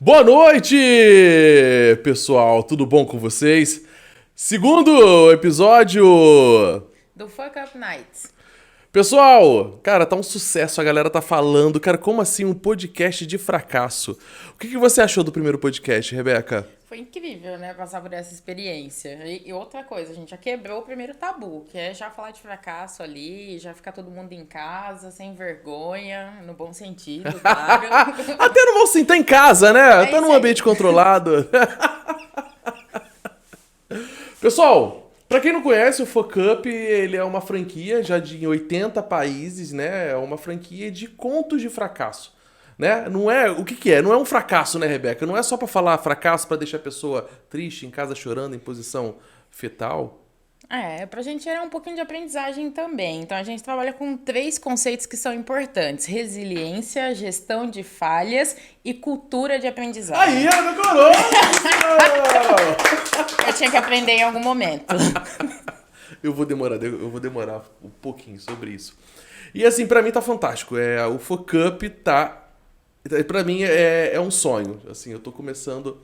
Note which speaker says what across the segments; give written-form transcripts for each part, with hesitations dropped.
Speaker 1: Boa noite, pessoal. Tudo bom com vocês? Segundo episódio
Speaker 2: do Fuck Up Nights.
Speaker 1: Pessoal, cara, tá um sucesso, a galera tá falando. Cara, como assim um podcast de fracasso? O que você achou do primeiro podcast, Rebeca?
Speaker 2: Foi incrível, né, passar por essa experiência. E outra coisa, a gente já quebrou o primeiro tabu, que é já falar de fracasso ali, já ficar todo mundo em casa, sem vergonha, no bom sentido, claro.
Speaker 1: Até no bom sentido, tá em casa, né? Tá num ambiente controlado. Pessoal, pra quem não conhece, o Fuck Up, ele é uma franquia já de 80 países, né? É uma franquia de contos de fracasso. Né? Não é, o que é? Não é um fracasso, né, Rebeca? Não é só pra falar fracasso pra deixar a pessoa triste, em casa chorando, em posição fetal.
Speaker 2: Pra gente era um pouquinho de aprendizagem também. Então a gente trabalha com 3 conceitos que são importantes: resiliência, gestão de falhas e cultura de aprendizagem.
Speaker 1: Aí, ela decorou!
Speaker 2: Eu tinha que aprender em algum momento.
Speaker 1: Eu vou demorar um pouquinho sobre isso. E assim, pra mim tá fantástico. O Fuck Up tá... Pra mim é um sonho. Assim, eu tô começando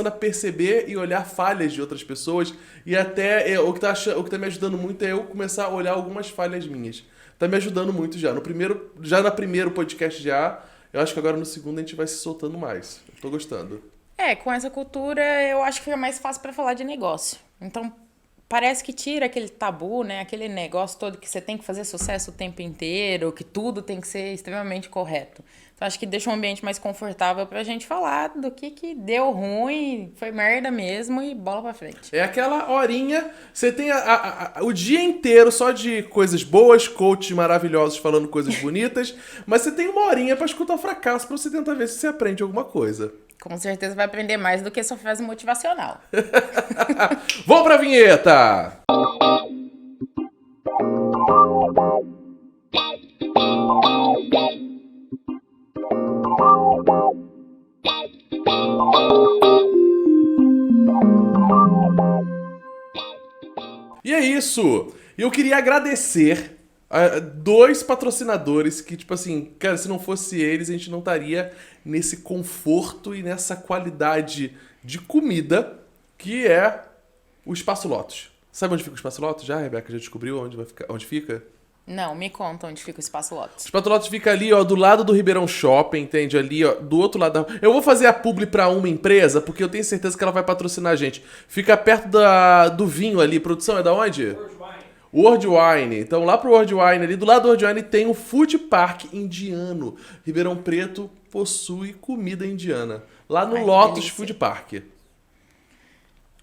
Speaker 1: a perceber e olhar falhas de outras pessoas. E até o que tá me ajudando muito é eu começar a olhar algumas falhas minhas. Tá me ajudando muito já. No primeiro podcast já. Eu acho que agora no segundo a gente vai se soltando mais. Eu tô gostando.
Speaker 2: Com essa cultura eu acho que fica mais fácil pra falar de negócio. Então parece que tira aquele tabu, né? Aquele negócio todo que você tem que fazer sucesso o tempo inteiro, que tudo tem que ser extremamente correto. Então acho que deixa um ambiente mais confortável pra gente falar do que deu ruim, foi merda mesmo e bola pra frente.
Speaker 1: É aquela horinha, você tem o dia inteiro só de coisas boas, coaches maravilhosos falando coisas bonitas, mas você tem uma horinha pra escutar o fracasso pra você tentar ver se você aprende alguma coisa.
Speaker 2: Com certeza vai aprender mais do que só frase motivacional.
Speaker 1: Vamos pra vinheta! E é isso! Eu queria agradecer a 2 patrocinadores que, tipo assim, cara, se não fosse eles, a gente não estaria nesse conforto e nessa qualidade de comida que é o Espaço Lotus. Sabe onde fica o Espaço Lotus? Já, Rebeca, já descobriu onde fica?
Speaker 2: Não, me conta onde fica o Espaço Lotus.
Speaker 1: O Espaço Lotus fica ali, ó, do lado do Ribeirão Shopping, entende? Ali, ó, do outro lado da... Eu vou fazer a publi pra uma empresa, porque eu tenho certeza que ela vai patrocinar a gente. Fica perto do vinho ali. Produção é da onde? World Wine. Então lá pro World Wine, ali do lado do World Wine tem o Food Park indiano. Ribeirão Preto possui comida indiana. Lá no Lotus Food Park.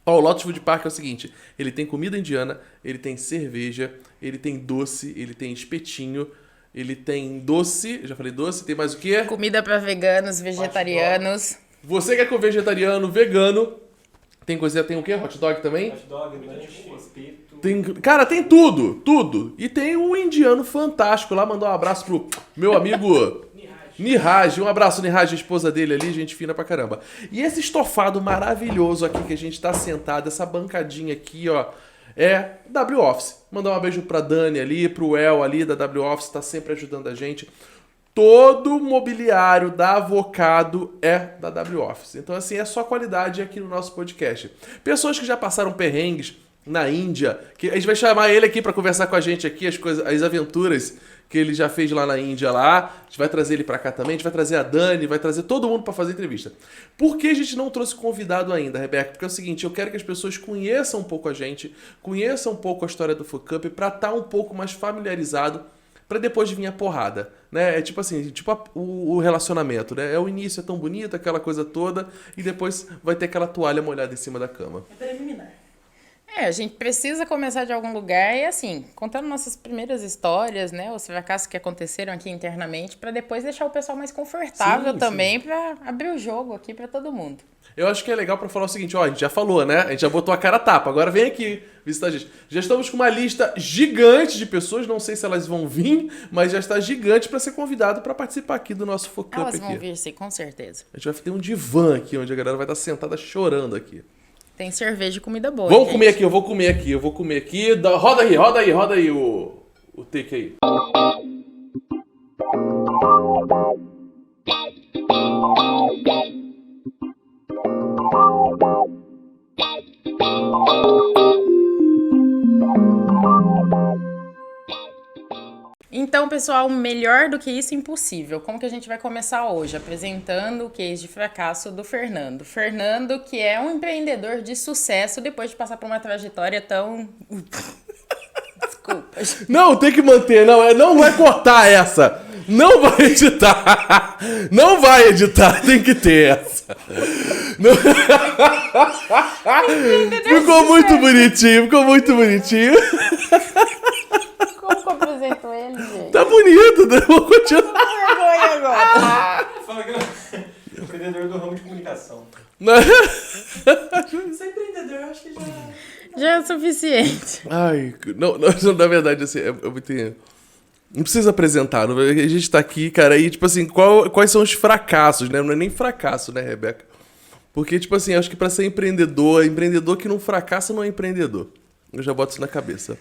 Speaker 1: Ó, o Lotus Food Park é o seguinte, ele tem comida indiana, ele tem cerveja, ele tem doce, ele tem espetinho, ele tem doce, já falei doce, tem mais o quê?
Speaker 2: Comida pra veganos, vegetarianos.
Speaker 1: Você que é com vegetariano, vegano, tem o quê? Hot dog também?
Speaker 3: Hot dog, lanche, espeto.
Speaker 1: Cara, tem tudo. E tem um indiano fantástico lá, mandou um abraço pro meu amigo Niraj. Um abraço, Niraj, a esposa dele ali, gente fina pra caramba. E esse estofado maravilhoso aqui que a gente tá sentado, essa bancadinha aqui, ó, é W Office. Mandar um beijo pra Dani ali, pro El ali da W Office, tá sempre ajudando a gente. Todo mobiliário da Avocado é da W Office. Então, assim, é só qualidade aqui no nosso podcast. Pessoas que já passaram perrengues na Índia, que a gente vai chamar ele aqui pra conversar com a gente aqui, as aventuras que ele já fez lá na Índia lá. A gente vai trazer ele pra cá também, a gente vai trazer a Dani, vai trazer todo mundo pra fazer entrevista. Por que a gente não trouxe convidado ainda, Rebeca? Porque é o seguinte, eu quero que as pessoas conheçam um pouco a gente, conheçam um pouco a história do Fuck Up pra estar um pouco mais familiarizado pra depois vir a porrada, né? É tipo assim, o relacionamento, né? É o início, é tão bonito, aquela coisa toda, e depois vai ter aquela toalha molhada em cima da cama.
Speaker 2: É preliminar. A gente precisa começar de algum lugar e, assim, contando nossas primeiras histórias, né? Os fracassos que aconteceram aqui internamente, pra depois deixar o pessoal mais confortável também, pra abrir o jogo aqui pra todo mundo.
Speaker 1: Eu acho que é legal pra falar o seguinte, ó, a gente já falou, né? A gente já botou a cara a tapa, agora vem aqui visitar a gente. Já estamos com uma lista gigante de pessoas, não sei se elas vão vir, mas já está gigante pra ser convidado pra participar aqui do nosso Fuck Up
Speaker 2: Elas
Speaker 1: aqui.
Speaker 2: vão vir, sim, com certeza.
Speaker 1: A gente vai ter um divã aqui, onde a galera vai estar sentada chorando aqui.
Speaker 2: Tem cerveja e comida boa,
Speaker 1: Vamos
Speaker 2: gente.
Speaker 1: comer aqui, eu vou comer aqui. Roda aí o take aí.
Speaker 2: Então, pessoal, melhor do que isso, impossível. Como que a gente vai começar hoje? Apresentando o case de fracasso do Fernando. Fernando, que é um empreendedor de sucesso depois de passar por uma trajetória tão... Desculpa.
Speaker 1: Não, tem que manter. Não vai cortar essa. Não vai editar. Não vai editar. Tem que ter essa. Não... Ficou muito bonitinho.
Speaker 2: Como que eu apresento ele, gente?
Speaker 1: Tá bonito, né? Vou continuar.
Speaker 2: Vergonha agora.
Speaker 3: Fala que eu empreendedor do ramo de comunicação. Ser empreendedor, eu acho que
Speaker 2: Já é o suficiente.
Speaker 1: Ai, não, na verdade, assim, eu muito... Não precisa apresentar, a gente tá aqui, cara, e, tipo assim, quais são os fracassos, né? Não é nem fracasso, né, Rebeca? Porque, tipo assim, acho que pra ser empreendedor que não fracassa não é empreendedor. Eu já boto isso na cabeça.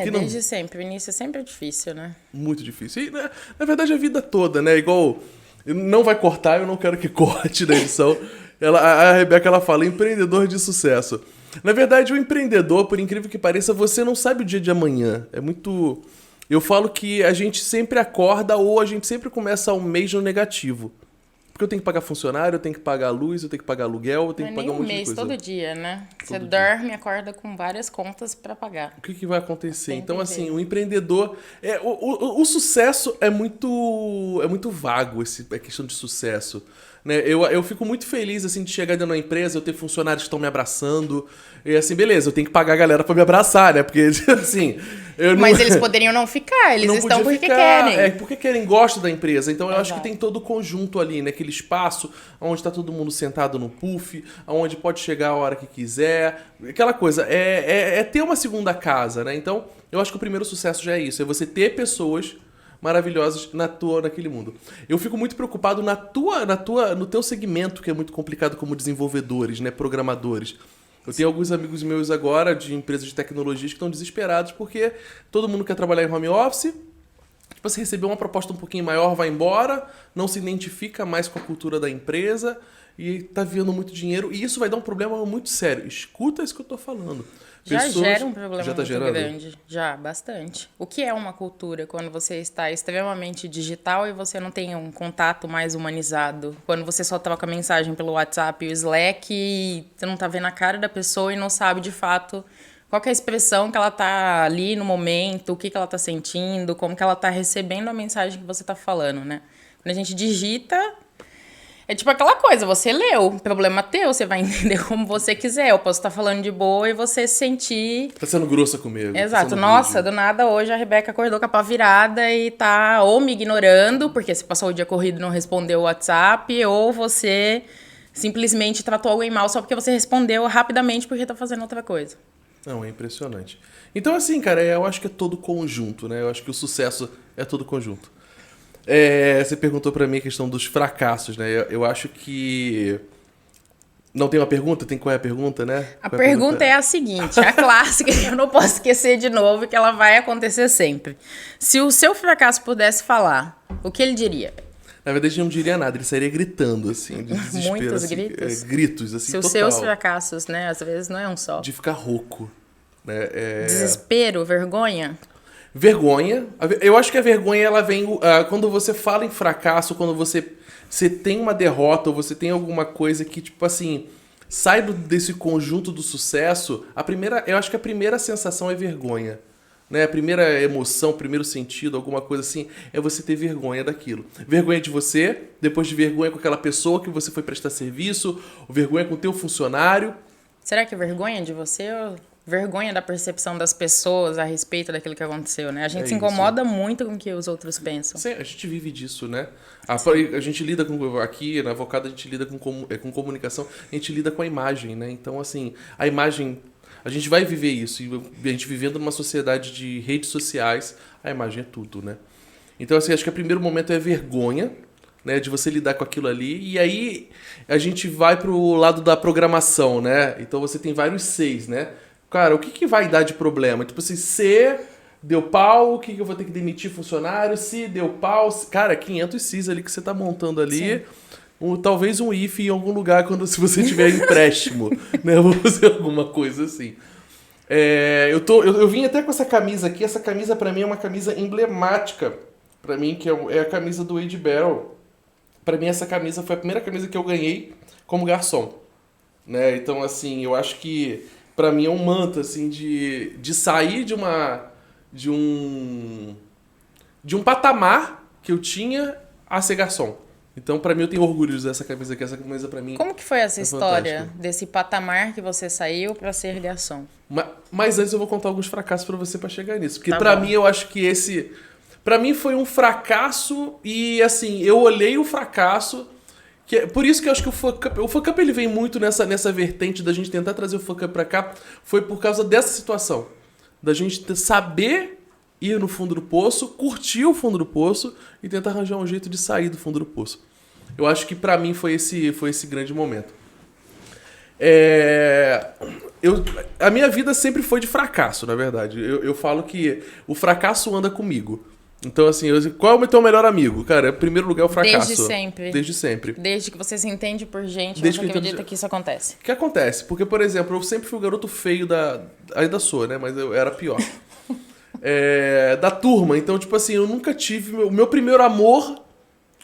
Speaker 1: Que
Speaker 2: Desde sempre. O início sempre é difícil, né?
Speaker 1: Muito difícil. E, na verdade, a vida toda, né? Igual, não vai cortar, eu não quero que corte na edição. A Rebeca, ela fala, empreendedor de sucesso. Na verdade, o empreendedor, por incrível que pareça, você não sabe o dia de amanhã. É muito... Eu falo que a gente sempre acorda ou a gente sempre começa o mês no negativo. Porque eu tenho que pagar funcionário, eu tenho que pagar luz, eu tenho que pagar aluguel, eu tenho que pagar um monte de coisa.
Speaker 2: Todo dia, né? Você
Speaker 1: Todo
Speaker 2: dorme e acorda com várias contas pra pagar.
Speaker 1: O que vai acontecer?
Speaker 2: Tem
Speaker 1: Então,
Speaker 2: que
Speaker 1: assim,
Speaker 2: ver.
Speaker 1: o empreendedor... O sucesso é muito vago, a questão de sucesso. Né? Eu fico muito feliz, assim, de chegar dentro da empresa, eu ter funcionários que estão me abraçando. E assim, beleza, eu tenho que pagar a galera pra me abraçar, né? Porque, assim...
Speaker 2: Mas eles poderiam não ficar, eles
Speaker 1: não
Speaker 2: estão
Speaker 1: podia
Speaker 2: porque
Speaker 1: ficar,
Speaker 2: querem.
Speaker 1: porque querem, gostam da empresa. Então eu acho que
Speaker 2: Exato.
Speaker 1: tem todo o conjunto ali, né? Aquele espaço onde tá todo mundo sentado no puff, onde pode chegar a hora que quiser. Aquela coisa, é ter uma segunda casa, né? Então eu acho que o primeiro sucesso já é isso, é você ter pessoas maravilhosas naquele mundo. Eu fico muito preocupado no teu segmento, que é muito complicado como desenvolvedores, né? Programadores. Eu tenho alguns amigos meus agora de empresas de tecnologias que estão desesperados porque todo mundo quer trabalhar em home office. Tipo, você recebeu uma proposta um pouquinho maior, vai embora, não se identifica mais com a cultura da empresa e tá vivendo muito dinheiro. E isso vai dar um problema muito sério. Escuta isso que eu tô falando.
Speaker 2: Já gera um problema
Speaker 1: já tá
Speaker 2: muito
Speaker 1: gerando?
Speaker 2: grande. Já, bastante. O que é uma cultura quando você está extremamente digital e você não tem um contato mais humanizado? Quando você só troca mensagem pelo WhatsApp e o Slack e você não tá vendo a cara da pessoa e não sabe de fato qual que é a expressão que ela tá ali no momento, o que ela tá sentindo, como que ela tá recebendo a mensagem que você tá falando, né? Quando a gente digita... É tipo aquela coisa, você leu, problema teu, você vai entender como você quiser. Eu posso estar falando de boa e você sentir...
Speaker 1: Tá sendo grossa comigo.
Speaker 2: Exato. Nossa, do nada hoje a Rebeca acordou com a pá virada e tá ou me ignorando, porque você passou o dia corrido e não respondeu o WhatsApp, ou você simplesmente tratou alguém mal só porque você respondeu rapidamente porque tá fazendo outra coisa.
Speaker 1: Não, é impressionante. Então, assim, cara, eu acho que é todo conjunto, né? Eu acho que o sucesso é todo conjunto. Você perguntou pra mim a questão dos fracassos, né? Eu acho que... Não tem uma pergunta? Qual é a pergunta, né?
Speaker 2: A pergunta é a seguinte, a clássica, que eu não posso esquecer de novo, que ela vai acontecer sempre. Se o seu fracasso pudesse falar, o que ele diria?
Speaker 1: Na verdade, ele não diria nada, ele sairia gritando, assim, de desespero.
Speaker 2: Muitos
Speaker 1: assim,
Speaker 2: gritos?
Speaker 1: Gritos, assim,
Speaker 2: Se os
Speaker 1: total.
Speaker 2: seus fracassos, né? Às vezes não é um só.
Speaker 1: De ficar rouco, né?
Speaker 2: Desespero, vergonha?
Speaker 1: Vergonha. Eu acho que a vergonha, ela vem... quando você fala em fracasso, quando você tem uma derrota, ou você tem alguma coisa que, tipo assim, sai desse conjunto do sucesso, eu acho que a primeira sensação é vergonha. Né? A primeira emoção, o primeiro sentido, alguma coisa assim, é você ter vergonha daquilo. Vergonha de você, depois de vergonha com aquela pessoa que você foi prestar serviço, ou vergonha com o teu funcionário.
Speaker 2: Será que é vergonha de você ou vergonha da percepção das pessoas a respeito daquilo que aconteceu, né? A gente se incomoda muito com o que os outros pensam.
Speaker 1: Sim, a gente vive disso, né? A gente lida aqui na Avocado, a gente lida com comunicação, a gente lida com a imagem, né? Então, assim, a imagem... A gente vai viver isso. E a gente vivendo numa sociedade de redes sociais, a imagem é tudo, né? Então, assim, acho que o primeiro momento é vergonha, né? De você lidar com aquilo ali. E aí, a gente vai pro lado da programação, né? Então, você tem vários Cs, né? Cara, o que vai dar de problema? Tipo assim, se deu pau, o que eu vou ter que demitir funcionário? Se deu pau... Cara, 500 Cs ali que você tá montando ali... Talvez um if em algum lugar se você tiver empréstimo, né? Eu vou fazer alguma coisa assim. Eu vim até com essa camisa aqui. Essa camisa pra mim é uma camisa emblemática pra mim, que é a camisa do Wade Barrel. Pra mim, essa camisa foi a primeira camisa que eu ganhei como garçom. Né? Então, assim, eu acho que pra mim é um manto, assim, de sair de um patamar que eu tinha a ser garçom. Então, pra mim, eu tenho orgulho de usar essa camisa aqui. Essa camisa, pra mim,
Speaker 2: Como que foi essa
Speaker 1: é
Speaker 2: história
Speaker 1: fantástico.
Speaker 2: desse patamar que você saiu pra ser garçom?
Speaker 1: Mas antes eu vou contar alguns fracassos pra você pra chegar nisso. Porque
Speaker 2: Tá
Speaker 1: pra
Speaker 2: bom.
Speaker 1: mim, eu acho que esse... Pra mim foi um fracasso e, assim, eu olhei o fracasso... Por isso que eu acho que o fuck up ele vem muito nessa vertente da gente tentar trazer o fuck up pra cá. Foi por causa dessa situação. Da gente saber ir no fundo do poço, curtir o fundo do poço e tentar arranjar um jeito de sair do fundo do poço. Eu acho que pra mim foi esse grande momento. A minha vida sempre foi de fracasso, na verdade. Eu falo que o fracasso anda comigo. Então, assim, qual é o teu melhor amigo? Cara, em primeiro lugar é o fracasso.
Speaker 2: Desde sempre.
Speaker 1: Desde sempre.
Speaker 2: Desde que você se entende por gente,
Speaker 1: Desde
Speaker 2: você
Speaker 1: que eu
Speaker 2: acredita
Speaker 1: entendo-
Speaker 2: que isso acontece.
Speaker 1: O que acontece? Porque, por exemplo, eu sempre fui o garoto feio ainda sou, né? Mas eu era pior. Da turma. Então, tipo assim, eu nunca tive... O meu primeiro amor...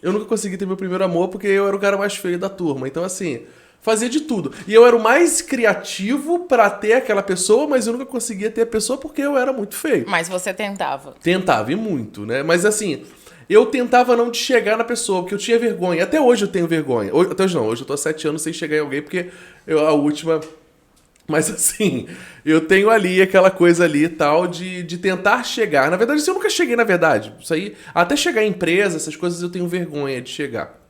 Speaker 1: Eu nunca consegui ter meu primeiro amor porque eu era o cara mais feio da turma. Então, assim... Fazia de tudo. E eu era o mais criativo pra ter aquela pessoa, mas eu nunca conseguia ter a pessoa porque eu era muito feio.
Speaker 2: Mas você tentava.
Speaker 1: Tentava, e muito, né? Mas assim, eu tentava não de chegar na pessoa, porque eu tinha vergonha. Até hoje eu tenho vergonha. Até hoje não, hoje eu tô há 7 anos sem chegar em alguém, porque a última... Mas assim, eu tenho ali aquela coisa ali e tal de tentar chegar. Na verdade, eu nunca cheguei, na verdade. Isso aí, até chegar em empresa, essas coisas eu tenho vergonha de chegar.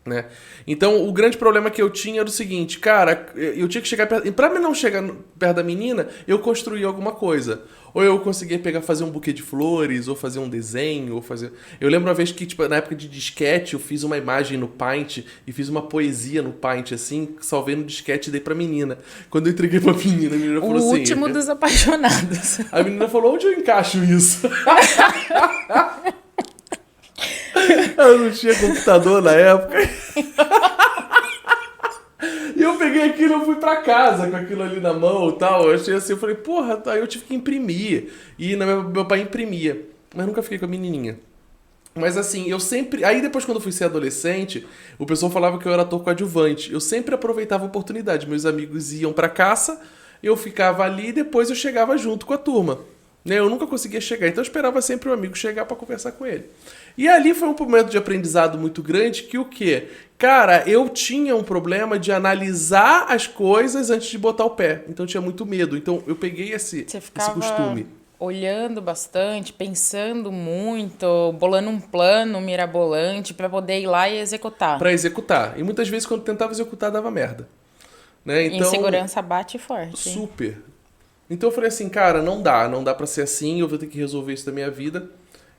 Speaker 1: Né? Então, o grande problema que eu tinha era o seguinte, cara, eu tinha que chegar perto... E pra mim não chegar perto da menina, eu construía alguma coisa. Ou eu conseguia fazer um buquê de flores, ou fazer um desenho, ou fazer... Eu lembro uma vez que, tipo, na época de disquete, eu fiz uma imagem no Paint e fiz uma poesia no Paint, assim, salvei no disquete e dei pra menina. Quando eu entreguei pra menina, a menina
Speaker 2: O
Speaker 1: falou assim...
Speaker 2: último dos apaixonados.
Speaker 1: A menina falou, onde eu encaixo isso? Eu não tinha computador na época. E eu peguei aquilo e eu fui pra casa com aquilo ali na mão e tal. Eu achei assim, eu falei, porra, tá, eu tive que imprimir. E meu pai imprimia. Mas nunca fiquei com a menininha. Mas assim, eu sempre... Aí depois quando eu fui ser adolescente, o pessoal falava que eu era ator coadjuvante. Eu sempre aproveitava a oportunidade. Meus amigos iam pra caça, eu ficava ali e depois eu chegava junto com a turma. Né? Eu nunca conseguia chegar, então eu esperava sempre o amigo chegar pra conversar com ele. E ali foi um momento de aprendizado muito grande que o quê? Cara, eu tinha um problema de analisar as coisas antes de botar o pé. Então eu tinha muito medo. Então eu peguei esse costume.
Speaker 2: Olhando bastante, pensando muito, bolando um plano mirabolante pra poder ir lá e executar.
Speaker 1: Pra executar. E muitas vezes quando eu tentava executar dava merda. Né? Então,
Speaker 2: Insegurança bate forte. hein?
Speaker 1: super. Então eu falei assim, cara, não dá pra ser assim, eu vou ter que resolver isso da minha vida.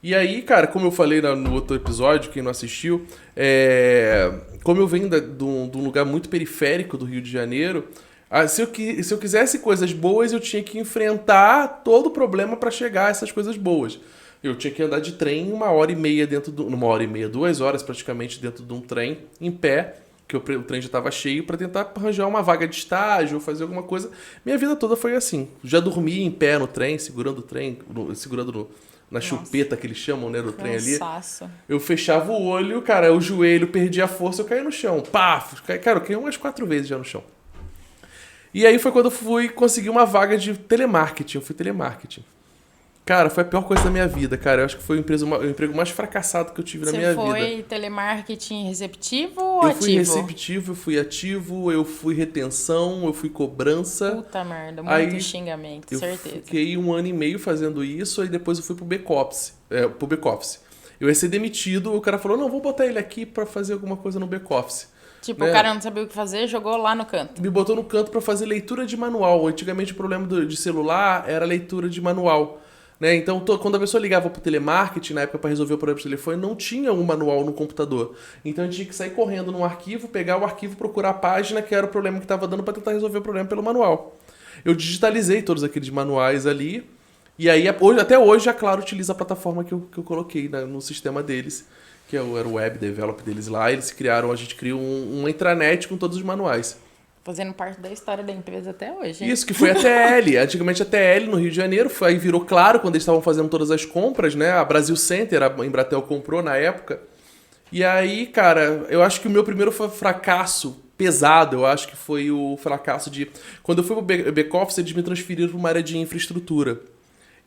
Speaker 1: E aí, cara, como eu falei no outro episódio, quem não assistiu, como eu venho de um lugar muito periférico do Rio de Janeiro, se eu quisesse coisas boas, eu tinha que enfrentar todo o problema pra chegar a essas coisas boas. Eu tinha que andar de trem 1h30 1h30, 2 horas praticamente dentro de um trem, em pé, que o trem já estava cheio, para tentar arranjar uma vaga de estágio ou fazer alguma coisa. Minha vida toda foi assim. Já dormi em pé no trem, segurando o trem, na chupeta que eles chamam, né, do trem ali.
Speaker 2: Cansaço.
Speaker 1: Eu fechava o olho, cara, o joelho perdia a força, eu caía no chão. Pá! Cara, eu caí umas 4 vezes já no chão. E aí foi quando eu fui conseguir uma vaga de telemarketing. Eu fui telemarketing. Cara, foi a pior coisa da minha vida, cara. Eu acho que foi o emprego mais fracassado que eu tive na minha vida.
Speaker 2: Você foi telemarketing receptivo ou
Speaker 1: Eu
Speaker 2: ativo?
Speaker 1: fui receptivo, eu fui ativo, eu fui retenção, eu fui cobrança.
Speaker 2: Puta merda, muito
Speaker 1: Aí,
Speaker 2: xingamento,
Speaker 1: Eu
Speaker 2: certeza.
Speaker 1: fiquei 1 ano e meio fazendo isso, aí depois eu fui pro back-office. Eu ia ser demitido, o cara falou, não, vou botar ele aqui pra fazer alguma coisa no back-office.
Speaker 2: Tipo,
Speaker 1: né?
Speaker 2: o cara não sabia o que fazer, jogou lá no canto.
Speaker 1: Me botou no canto pra fazer leitura de manual. Antigamente o problema de celular era leitura de manual. Né? Então, quando a pessoa ligava pro telemarketing, na época para resolver o problema do telefone, não tinha um manual no computador. Então, a gente tinha que sair correndo num arquivo, pegar o arquivo, procurar a página que era o problema que estava dando para tentar resolver o problema pelo manual. Eu digitalizei todos aqueles manuais ali. E aí, até hoje, a Claro utiliza a plataforma que eu coloquei no sistema deles, que era o web develop deles lá. A gente criou uma intranet com todos os manuais.
Speaker 2: Fazendo parte da história da empresa até hoje. Hein?
Speaker 1: Isso, que foi a TL. Antigamente a TL no Rio de Janeiro, aí virou Claro quando eles estavam fazendo todas as compras, né? A Brasil Center, a Embratel comprou na época. E aí, cara, eu acho que o meu primeiro fracasso pesado, eu acho que foi o fracasso de... Quando eu fui pro back-office, eles me transferiram para uma área de infraestrutura.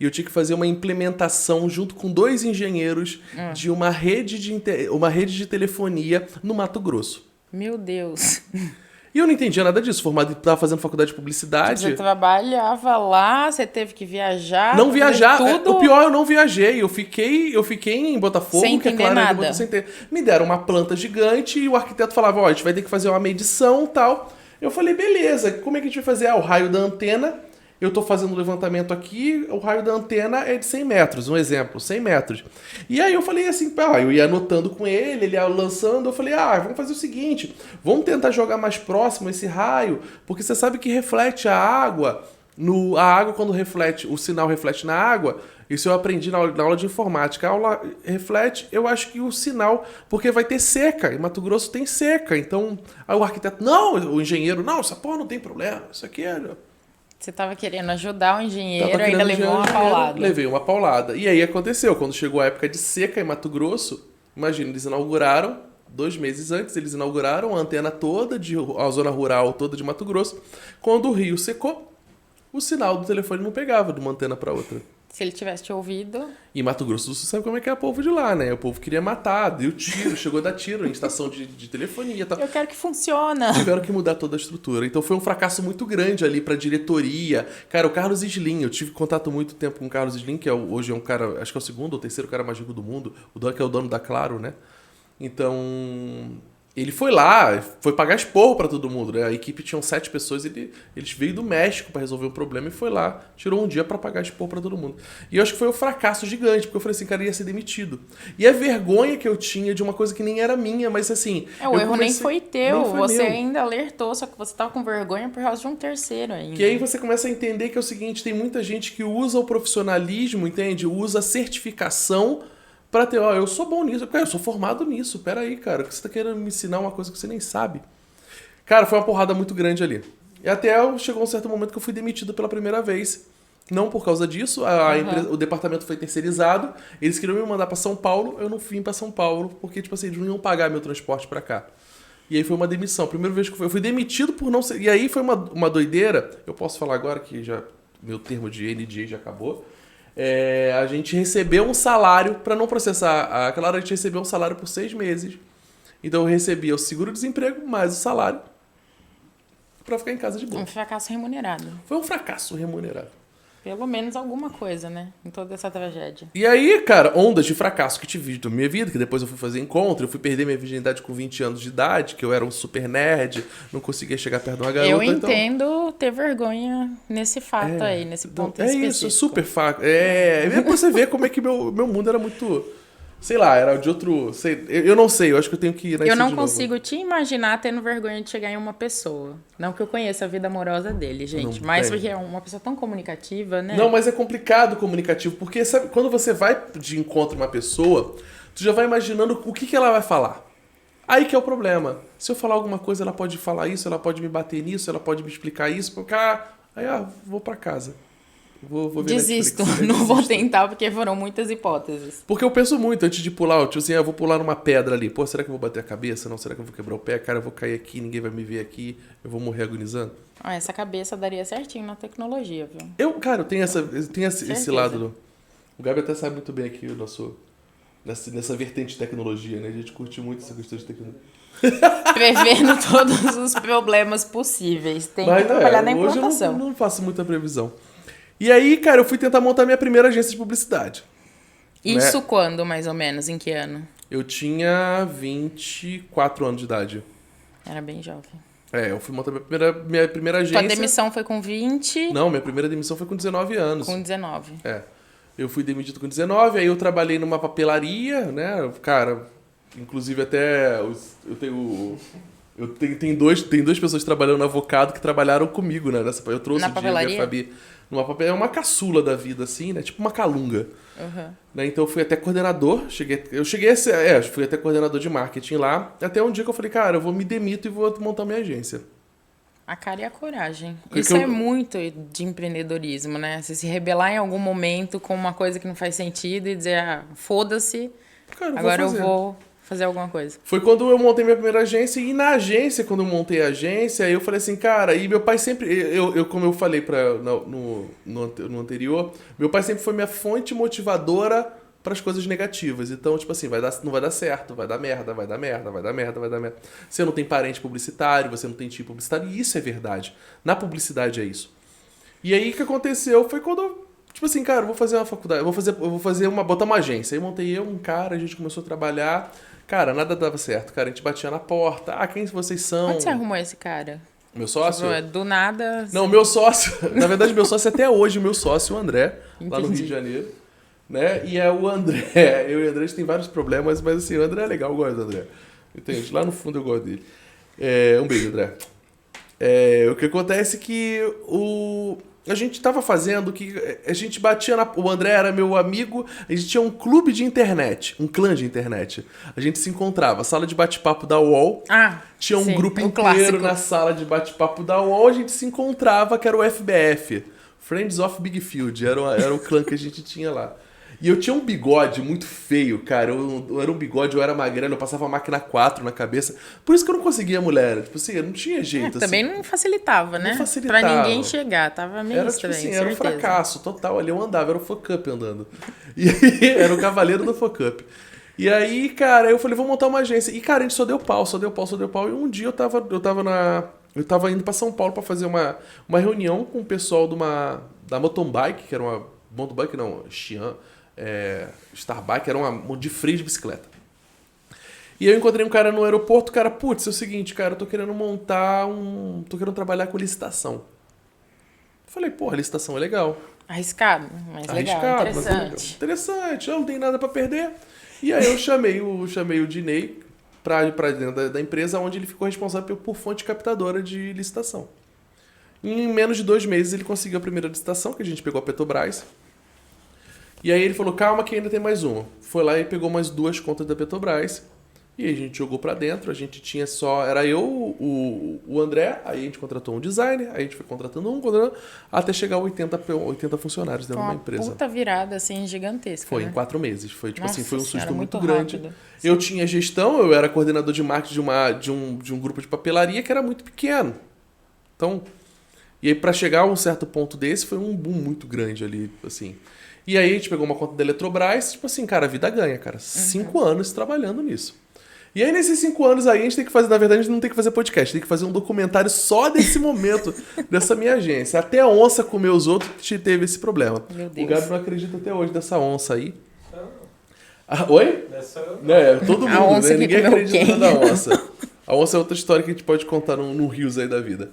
Speaker 1: E eu tinha que fazer uma implementação junto com 2 engenheiros de uma rede de telefonia no Mato Grosso.
Speaker 2: Meu Deus.
Speaker 1: E eu não entendia nada disso, formado, estava fazendo faculdade de publicidade.
Speaker 2: Você trabalhava lá, você teve que viajar.
Speaker 1: Não viajar,
Speaker 2: tudo...
Speaker 1: o pior eu não viajei, eu fiquei em Botafogo,
Speaker 2: sem
Speaker 1: que é
Speaker 2: entender
Speaker 1: claro,
Speaker 2: nada.
Speaker 1: sem ter. Me deram uma planta gigante e o arquiteto falava, ó, a gente vai ter que fazer uma medição e tal. Eu falei, beleza, como é que a gente vai fazer? O raio da antena, eu tô fazendo um levantamento aqui, o raio da antena é de 100 metros, um exemplo, 100 metros. E aí eu falei assim, eu ia anotando com ele ia lançando, eu falei, vamos fazer o seguinte, vamos tentar jogar mais próximo esse raio, porque você sabe que reflete a água, a água quando reflete, o sinal reflete na água, isso eu aprendi na aula de informática, a aula reflete, eu acho que o sinal, porque vai ter seca, em Mato Grosso tem seca, então, aí o arquiteto, não, o engenheiro, não, essa porra não tem problema, isso aqui é...
Speaker 2: Você tava querendo ajudar o engenheiro, ainda levou uma paulada.
Speaker 1: Levei uma paulada. E aí aconteceu, quando chegou a época de seca em Mato Grosso, imagina, eles inauguraram, 2 meses antes, eles inauguraram a antena toda, a zona rural toda de Mato Grosso. Quando o rio secou, o sinal do telefone não pegava de uma antena para outra.
Speaker 2: Se ele tivesse te ouvido...
Speaker 1: E Mato Grosso do Sul sabe como é que é o povo de lá, né? O povo queria matar, deu tiro, chegou a dar tiro em estação de telefonia e tal.
Speaker 2: Eu quero que funcione.
Speaker 1: Tiveram que mudar toda a estrutura. Então foi um fracasso muito grande ali pra diretoria. Cara, o Carlos Slim, eu tive contato muito tempo com o Carlos Slim, que hoje é um cara, acho que é o 2º ou 3º cara mais rico do mundo, que é o dono da Claro, né? Então, ele foi lá, foi pagar esporro pra todo mundo, né? A equipe tinha 7 pessoas, eles veio do México pra resolver um problema e foi lá, tirou um dia pra pagar esporro pra todo mundo. E eu acho que foi um fracasso gigante, porque eu falei assim, cara, ia ser demitido. E a vergonha que eu tinha de uma coisa que nem era minha, mas assim...
Speaker 2: O erro nem foi teu, você
Speaker 1: meu.
Speaker 2: ainda alertou, só que você tava com vergonha por causa de um terceiro ainda.
Speaker 1: Que aí você começa a entender que é o seguinte, tem muita gente que usa o profissionalismo, entende? Usa a certificação pra ter, eu sou bom nisso, eu sou formado nisso, peraí, cara, que você tá querendo me ensinar uma coisa que você nem sabe. Cara, foi uma porrada muito grande ali. E até chegou um certo momento que eu fui demitido pela primeira vez. Não por causa disso, o departamento foi terceirizado, eles queriam me mandar pra São Paulo, eu não vim pra São Paulo, porque, tipo assim, eles não iam pagar meu transporte pra cá. E aí foi uma demissão. Primeira vez que eu fui demitido por não ser... E aí foi uma doideira, eu posso falar agora que já meu termo de NDA já acabou. A gente recebeu um salário, para não processar aquela hora, a gente recebeu um salário por 6 meses. Então eu recebia o seguro-desemprego mais o salário para ficar em casa de boa.
Speaker 2: Um fracasso remunerado.
Speaker 1: Foi um fracasso remunerado.
Speaker 2: Pelo menos alguma coisa, né? Em toda essa tragédia.
Speaker 1: E aí, cara, ondas de fracasso que tive na minha vida, que depois eu fui fazer encontro, eu fui perder minha virgindade com 20 anos de idade, que eu era um super nerd, não conseguia chegar perto de uma garota.
Speaker 2: Eu entendo ter vergonha nesse fato aí, nesse ponto específico.
Speaker 1: Isso, super fato. Pra você ver como é que meu mundo era muito... Sei lá, era de outro... eu não sei, eu acho que eu tenho que ir
Speaker 2: Eu não consigo te imaginar tendo vergonha de chegar em uma pessoa. Não que eu conheça a vida amorosa dele, gente.
Speaker 1: Não
Speaker 2: mas
Speaker 1: tem.
Speaker 2: porque é uma pessoa tão comunicativa, né?
Speaker 1: Não, mas é complicado o comunicativo, porque sabe, quando você vai de encontro uma pessoa, tu já vai imaginando o que ela vai falar. Aí que é o problema. Se eu falar alguma coisa, ela pode falar isso, ela pode me bater nisso, ela pode me explicar isso, porque, vou pra casa. Vou ver
Speaker 2: Desisto,
Speaker 1: Netflix.
Speaker 2: não vou tentar porque foram muitas hipóteses.
Speaker 1: Porque eu penso muito antes de pular, tipo assim, eu vou pular numa pedra ali. Pô, será que eu vou bater a cabeça? Não, será que eu vou quebrar o pé? Cara, eu vou cair aqui, ninguém vai me ver aqui, eu vou morrer agonizando.
Speaker 2: Essa cabeça daria certinho na tecnologia, viu?
Speaker 1: Eu tenho esse
Speaker 2: Certeza.
Speaker 1: lado. O Gabi até sabe muito bem aqui o nosso... Nessa vertente de tecnologia, né? A gente curte muito essa questão de tecnologia.
Speaker 2: Prevendo todos os problemas possíveis. Tem que trabalhar na
Speaker 1: hoje
Speaker 2: implantação.
Speaker 1: eu não faço muita previsão. E aí, cara, eu fui tentar montar minha primeira agência de publicidade.
Speaker 2: Isso quando, mais ou menos? Em que ano?
Speaker 1: Eu tinha 24 anos de idade.
Speaker 2: Era bem jovem.
Speaker 1: Eu fui montar minha primeira agência.
Speaker 2: Tua demissão foi com 20?
Speaker 1: Não, minha primeira demissão foi com 19 anos.
Speaker 2: Com 19.
Speaker 1: Eu fui demitido com 19, aí eu trabalhei numa papelaria, né? Cara, inclusive até tem duas pessoas trabalhando no Avocado que trabalharam comigo, né? Eu trouxe
Speaker 2: Na
Speaker 1: o Diego e a
Speaker 2: papelaria?
Speaker 1: Fabi. É uma caçula da vida, assim, né? Tipo uma calunga.
Speaker 2: Uhum.
Speaker 1: Né? Então eu fui até coordenador. Fui até coordenador de marketing lá. Até um dia que eu falei, cara, eu vou me demito e vou montar minha agência.
Speaker 2: A cara e a coragem.
Speaker 1: Porque
Speaker 2: Isso
Speaker 1: eu-
Speaker 2: é muito de empreendedorismo, né? Você se rebelar em algum momento com uma coisa que não faz sentido e dizer, foda-se,
Speaker 1: Cara,
Speaker 2: agora eu
Speaker 1: fazer.
Speaker 2: vou fazer alguma coisa.
Speaker 1: Foi quando eu montei minha primeira agência, e na agência, quando eu montei a agência, eu falei assim, cara, e meu pai sempre, como eu falei no anterior, meu pai sempre foi minha fonte motivadora para as coisas negativas. Então, tipo assim, não vai dar certo, vai dar merda, vai dar merda, vai dar merda, vai dar merda. Você não tem parente publicitário, você não tem tio publicitário, e isso é verdade. Na publicidade é isso. E aí, o que aconteceu foi quando eu, tipo assim, cara, eu vou fazer uma faculdade, botar uma agência. Aí montei um cara, a gente começou a trabalhar. Cara, nada dava certo, cara. A gente batia na porta. Ah, quem vocês são?
Speaker 2: Onde você arrumou esse cara?
Speaker 1: Meu sócio?
Speaker 2: Tipo, do nada...
Speaker 1: Não, meu sócio. Na verdade, meu sócio até hoje, meu sócio, o André, lá no Rio de Janeiro. Né? E é o André. Eu e o André, a gente tem vários problemas, mas assim, o André é legal, eu gosto do André. Entende? Lá no fundo eu gosto dele. Um beijo, André. O que acontece é que a gente tava fazendo que a gente batia na... O André era meu amigo, a gente tinha um clube de internet, um clã de internet. A gente se encontrava, sala de bate-papo da UOL. Tinha um
Speaker 2: sim,
Speaker 1: grupo
Speaker 2: um
Speaker 1: inteiro
Speaker 2: clássico.
Speaker 1: na sala de bate-papo da UOL, a gente se encontrava, que era o FBF, Friends of Big Field, era o clã que a gente tinha lá. E eu tinha um bigode muito feio, cara. Eu era um bigode, eu era magrelo, eu passava a máquina 4 na cabeça. Por isso que eu não conseguia mulher. Tipo assim, eu não tinha jeito.
Speaker 2: Também
Speaker 1: assim.
Speaker 2: não facilitava, né?
Speaker 1: Não facilitava.
Speaker 2: Pra ninguém chegar. Tava meio
Speaker 1: Era
Speaker 2: estranho,
Speaker 1: tipo assim, era um
Speaker 2: certeza.
Speaker 1: fracasso total. Ali eu andava, era o fuck up andando. E aí, era o cavaleiro do fuck up. E aí, cara, eu falei, vou montar uma agência. E, cara, a gente só deu pau. E um dia eu tava indo pra São Paulo pra fazer uma reunião com o pessoal da Mountain Bike, que era uma... Mountain Bike não, Xi'an. Starbike, era um de freio de bicicleta. E eu encontrei um cara no aeroporto, cara, putz, é o seguinte, cara, eu tô querendo tô querendo trabalhar com licitação. Eu falei, porra, licitação é legal.
Speaker 2: Arriscado, mas legal,
Speaker 1: Mas é legal.
Speaker 2: interessante.
Speaker 1: Interessante, eu não tenho nada pra perder. E aí eu chamei o Dinei pra dentro da empresa, onde ele ficou responsável por fonte captadora de licitação. Em menos de 2 meses ele conseguiu a primeira licitação, que a gente pegou a Petrobras. E aí ele falou, calma que ainda tem mais uma. Foi lá e pegou mais 2 contas da Petrobras. E aí a gente jogou pra dentro, a gente tinha só... Era eu, o André, aí a gente contratou um designer, aí a gente foi contratando até chegar a 80 funcionários dentro de uma empresa.
Speaker 2: Puta virada, assim, gigantesca,
Speaker 1: Foi
Speaker 2: né?
Speaker 1: em 4 meses. Foi, tipo
Speaker 2: Nossa
Speaker 1: assim, foi um
Speaker 2: senhora,
Speaker 1: susto muito
Speaker 2: muito
Speaker 1: grande.
Speaker 2: rápido.
Speaker 1: Eu tinha gestão, eu era coordenador de marketing de um grupo de papelaria que era muito pequeno. Então... E aí pra chegar a um certo ponto desse, foi um boom muito grande ali, assim... E aí a gente pegou uma conta da Eletrobras, tipo assim, cara, a vida ganha, cara. 5 anos trabalhando nisso. E aí nesses 5 anos aí a gente tem que fazer, na verdade a gente não tem que fazer podcast, tem que fazer um documentário só desse momento, dessa minha agência. Até a onça comeu os outros que teve esse problema.
Speaker 2: Meu Deus.
Speaker 1: O Gabi não acredita até hoje dessa onça aí. Oi?
Speaker 3: Nessa eu...
Speaker 1: Todo
Speaker 2: A
Speaker 1: mundo,
Speaker 2: onça
Speaker 1: né?
Speaker 2: que
Speaker 1: Ninguém
Speaker 2: comeu
Speaker 1: acredita
Speaker 2: quem?
Speaker 1: na onça. A onça é outra história que a gente pode contar no Rios aí da vida.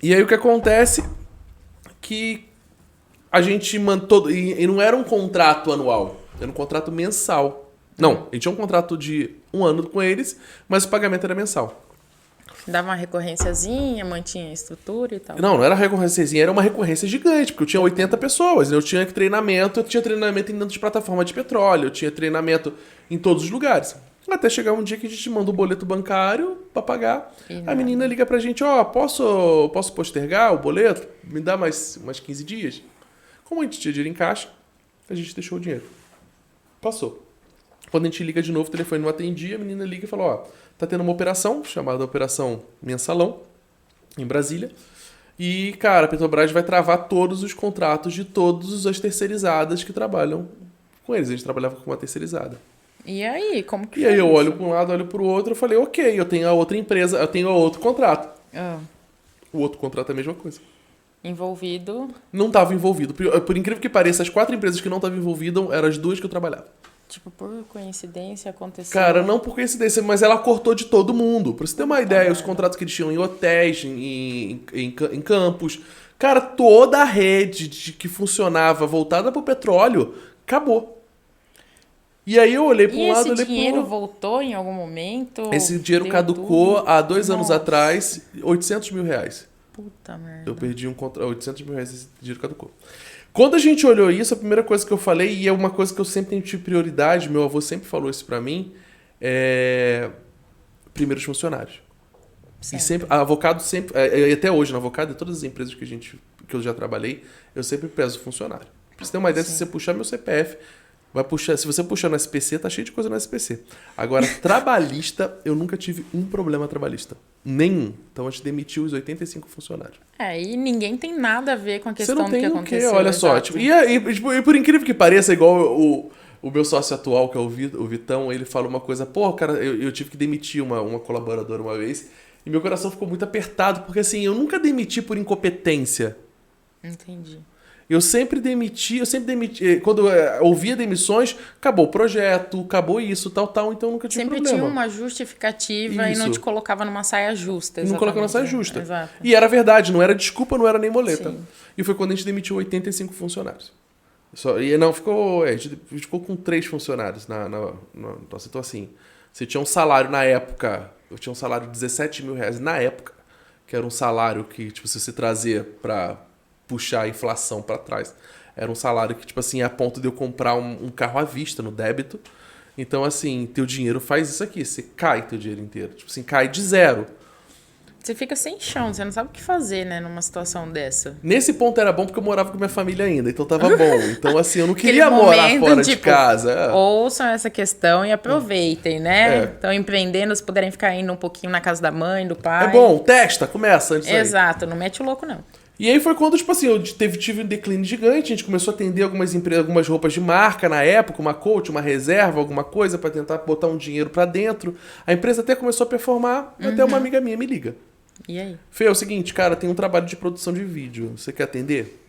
Speaker 1: E aí o que acontece que a gente mandou... E não era um contrato anual, era um contrato mensal. Não, a gente tinha um contrato de 1 ano com eles, mas o pagamento era mensal.
Speaker 2: Dava uma recorrênciazinha, mantinha a estrutura e tal.
Speaker 1: Não era recorrênciazinha, era uma recorrência gigante, porque eu tinha 80 pessoas, eu tinha treinamento dentro de plataforma de petróleo, eu tinha treinamento em todos os lugares. Até chegar um dia que a gente manda o boleto bancário pra pagar. A menina liga pra gente, posso postergar o boleto? Me dá mais 15 dias? Como a gente tinha dinheiro em caixa, a gente deixou o dinheiro. Passou. Quando a gente liga de novo, o telefone não atendia, a menina liga e falou, tá tendo uma operação, chamada Operação Mensalão, em Brasília. E, cara, a Petrobras vai travar todos os contratos de todas as terceirizadas que trabalham com eles. A gente trabalhava com uma terceirizada.
Speaker 2: E aí, como que
Speaker 1: E aí
Speaker 2: foi
Speaker 1: eu
Speaker 2: isso?
Speaker 1: olho para um lado, olho para o outro, eu falei, ok, eu tenho a outra empresa, eu tenho outro contrato. O outro contrato é a mesma coisa.
Speaker 2: Envolvido,
Speaker 1: Não estava envolvido. Por incrível que pareça, as 4 empresas que não estavam envolvidas eram as 2 que eu trabalhava.
Speaker 2: tipo, por coincidência aconteceu.
Speaker 1: Cara, não por coincidência, mas ela cortou de todo mundo. Pra você ter uma ideia, os contratos que eles tinham em hotéis, em campos. Cara, toda a rede que funcionava voltada pro petróleo, acabou. E aí eu olhei para um lado,
Speaker 2: esse
Speaker 1: olhei pro
Speaker 2: dinheiro
Speaker 1: outro.
Speaker 2: voltou em algum momento?
Speaker 1: Esse dinheiro
Speaker 2: Deu
Speaker 1: caducou
Speaker 2: tudo?
Speaker 1: há 2 anos
Speaker 2: Nossa.
Speaker 1: atrás, 800 mil reais.
Speaker 2: Puta merda.
Speaker 1: Eu perdi 800 mil reais, esse dinheiro caducou. Quando a gente olhou isso, a primeira coisa que eu falei, e é uma coisa que eu sempre tenho tido prioridade, meu avô sempre falou isso pra mim, é... Primeiros funcionários. E sempre, a Avocado sempre, e até hoje na Avocado, em todas as empresas que eu já trabalhei, eu sempre peso o funcionário. Pra você ter uma ideia, se você puxar meu CPF, vai puxar, se você puxar no SPC, tá cheio de coisa no SPC. Agora, trabalhista, eu nunca tive um problema trabalhista. Nenhum. Então a gente demitiu os 85 funcionários.
Speaker 2: E ninguém tem nada a ver com a
Speaker 1: Você
Speaker 2: questão
Speaker 1: não
Speaker 2: do
Speaker 1: tem
Speaker 2: que
Speaker 1: o quê?
Speaker 2: aconteceu.
Speaker 1: Olha só.
Speaker 2: exato.
Speaker 1: Tipo, e por incrível que pareça, igual o meu sócio atual, que é o Vitão, ele fala uma coisa, pô, cara, eu tive que demitir uma colaboradora uma vez, e meu coração ficou muito apertado, porque assim, eu nunca demiti por incompetência.
Speaker 2: Entendi.
Speaker 1: Eu sempre demiti. Quando eu ouvia demissões, acabou o projeto, acabou isso, tal, então eu nunca tive
Speaker 2: Sempre
Speaker 1: problema.
Speaker 2: tinha uma justificativa e não
Speaker 1: Isso.
Speaker 2: te colocava numa saia justa.
Speaker 1: Não colocava na saia
Speaker 2: exatamente,
Speaker 1: justa.
Speaker 2: Exato.
Speaker 1: E era verdade, não era desculpa, não era nem moleta.
Speaker 2: Sim.
Speaker 1: E foi quando a gente demitiu 85 funcionários. A gente ficou com 3 funcionários então assim, você tinha um salário na época, eu tinha um salário de 17 mil reais na época, que era um salário que, tipo, se você trazer pra puxar a inflação pra trás, era um salário que, tipo assim, a ponto de eu comprar um carro à vista no débito. Então, assim, teu dinheiro faz isso aqui, você cai teu dinheiro inteiro. Tipo assim, cai de zero.
Speaker 2: Você fica sem chão, você não sabe o que fazer, né, numa situação dessa.
Speaker 1: Nesse ponto era bom porque eu morava com minha família ainda, então tava bom. Então, assim, eu não
Speaker 2: Aquele
Speaker 1: queria morar
Speaker 2: momento,
Speaker 1: fora de
Speaker 2: tipo,
Speaker 1: casa.
Speaker 2: Ouçam essa questão e aproveitem, né?
Speaker 1: É.
Speaker 2: Estão empreendendo, se puderem ficar indo um pouquinho na casa da mãe, do pai.
Speaker 1: É bom, testa, começa antes aí.
Speaker 2: Exato, não mete o louco, não.
Speaker 1: E aí foi quando, tipo assim, eu tive um declínio gigante, a gente começou a atender algumas roupas de marca na época, uma coach, uma reserva, alguma coisa pra tentar botar um dinheiro pra dentro. A empresa até começou a performar, até uma amiga minha me liga.
Speaker 2: E aí?
Speaker 1: Fê, é o seguinte, cara, tem um trabalho de produção de vídeo, você quer atender?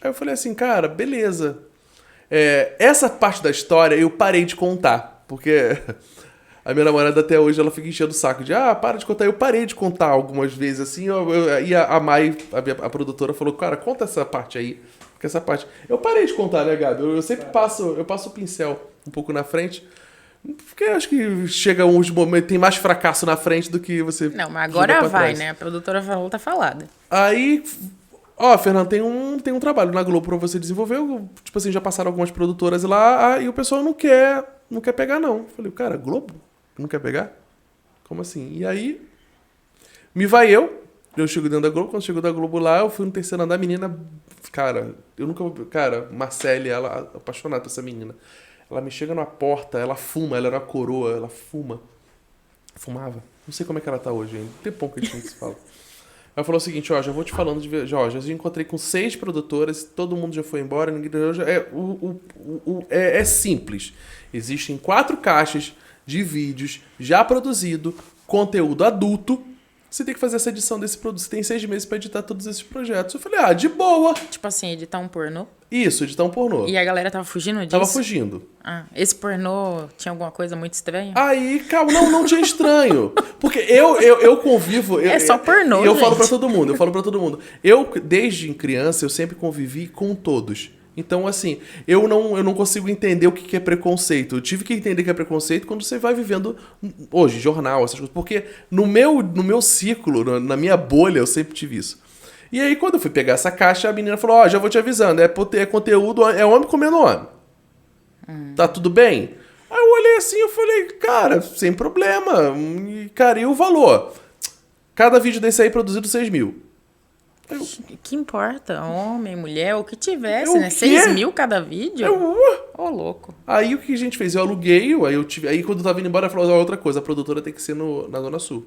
Speaker 1: Aí eu falei assim, cara, beleza. Essa parte da história eu parei de contar, porque a minha namorada até hoje ela fica enchendo o saco de, para de contar. Eu parei de contar algumas vezes, assim, e a Mai, a produtora, falou, cara, conta essa parte aí, porque essa parte... Eu parei de contar, né, Gabi? Eu sempre passo o pincel um pouco na frente, porque eu acho que chega uns momentos, tem mais fracasso na frente do que você...
Speaker 2: Não, mas
Speaker 1: joga
Speaker 2: agora
Speaker 1: pra
Speaker 2: vai,
Speaker 1: trás.
Speaker 2: né? A produtora falou, tá falada.
Speaker 1: Aí, Fernando, tem um trabalho na Globo pra você desenvolver. Tipo assim, já passaram algumas produtoras lá, e o pessoal não quer pegar, não. Eu falei, cara, Globo? Não quer pegar? Como assim? E aí, eu chego dentro da Globo, quando chego da Globo lá, eu fui no terceiro andar, a menina, cara, Marcele, ela apaixonada por essa menina. Ela me chega na porta, ela fuma, ela era uma coroa, ela fumava. Não sei como é que ela tá hoje ainda. Tem pouco que a gente não se fala. Ela falou o seguinte, já vou te falando já encontrei com 6 produtoras, todo mundo já foi embora, ninguém é simples. Existem 4 caixas de vídeos já produzido, conteúdo adulto. Você tem que fazer essa edição desse produto. Você tem 6 meses pra editar todos esses projetos. Eu falei, de boa.
Speaker 2: Tipo assim, editar um pornô.
Speaker 1: Isso, editar um pornô.
Speaker 2: E a galera tava fugindo disso?
Speaker 1: Tava fugindo.
Speaker 2: Esse pornô tinha alguma coisa muito estranha?
Speaker 1: Aí, calma, não tinha estranho. Porque eu convivo...
Speaker 2: É só pornô,
Speaker 1: eu falo
Speaker 2: gente.
Speaker 1: pra todo mundo. Eu, desde criança, eu sempre convivi com todos. Então, assim, eu não consigo entender o que é preconceito. Eu tive que entender o que é preconceito quando você vai vivendo hoje, jornal, essas coisas. Porque no meu ciclo, na minha bolha, eu sempre tive isso. E aí, quando eu fui pegar essa caixa, a menina falou, já vou te avisando, é conteúdo, é homem comendo homem. Tá tudo bem? Aí eu olhei assim, eu falei, cara, sem problema. Cara, e o valor? Cada vídeo desse aí produzido 6 mil.
Speaker 2: Que importa? Homem, mulher, o que tivesse,
Speaker 1: O
Speaker 2: né?
Speaker 1: quê?
Speaker 2: 6 mil cada vídeo? Ô, louco.
Speaker 1: Aí o que a gente fez? Eu aluguei, aí quando eu tava indo embora, ela falou, outra coisa, a produtora tem que ser na Zona Sul.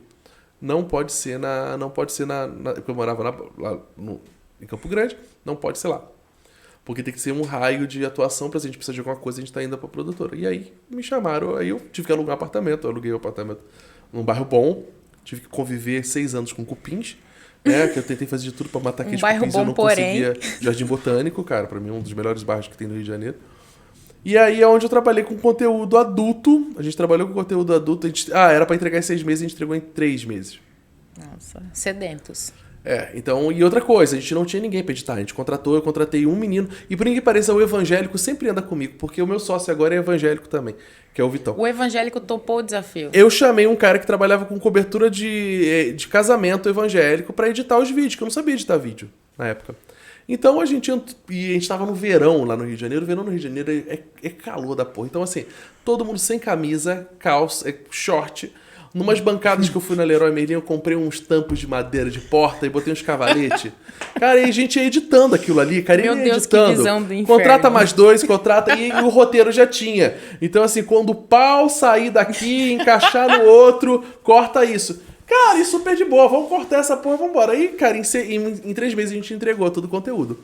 Speaker 1: Não pode ser porque eu morava lá em Campo Grande, não pode ser lá. Porque tem que ser um raio de atuação pra se a gente precisar de alguma coisa, a gente tá indo pra produtora. E aí me chamaram, aí eu tive que alugar um apartamento, eu aluguei um apartamento num bairro bom, tive que conviver 6 anos com cupins, né? Que eu tentei fazer de tudo pra matar aqueles
Speaker 2: bairro
Speaker 1: cupins,
Speaker 2: bom,
Speaker 1: eu não
Speaker 2: porém.
Speaker 1: conseguia. Jardim Botânico, cara, pra mim é um dos melhores bairros que tem no Rio de Janeiro. E aí é onde eu trabalhei com conteúdo adulto. A gente trabalhou com conteúdo adulto. Era pra entregar em 6 meses, a gente entregou em 3 meses.
Speaker 2: Nossa, sedentos.
Speaker 1: Então, e outra coisa, a gente não tinha ninguém pra editar. Eu contratei um menino. E por ninguém pareça, o evangélico sempre anda comigo, porque o meu sócio agora é evangélico também, que é o Vitão.
Speaker 2: O evangélico topou o desafio.
Speaker 1: Eu chamei um cara que trabalhava com cobertura de casamento evangélico pra editar os vídeos, que eu não sabia editar vídeo na época. Então a gente tava no verão lá no Rio de Janeiro. O verão no Rio de Janeiro é calor da porra. Então, assim, todo mundo sem camisa, calça, short, Numas bancadas que eu fui na Leroy Merlin, eu comprei uns tampos de madeira de porta e botei uns cavaletes. Cara, e a gente ia editando aquilo ali, cara,
Speaker 2: Meu
Speaker 1: ia
Speaker 2: Deus,
Speaker 1: editando.
Speaker 2: que visão do inferno.
Speaker 1: Contrata mais 2, contrata, e o roteiro já tinha. Então, assim, quando o pau sair daqui, encaixar no outro, corta isso. Cara, e super de boa, vamos cortar essa porra, vambora. Aí, cara, em 3 meses a gente entregou todo o conteúdo.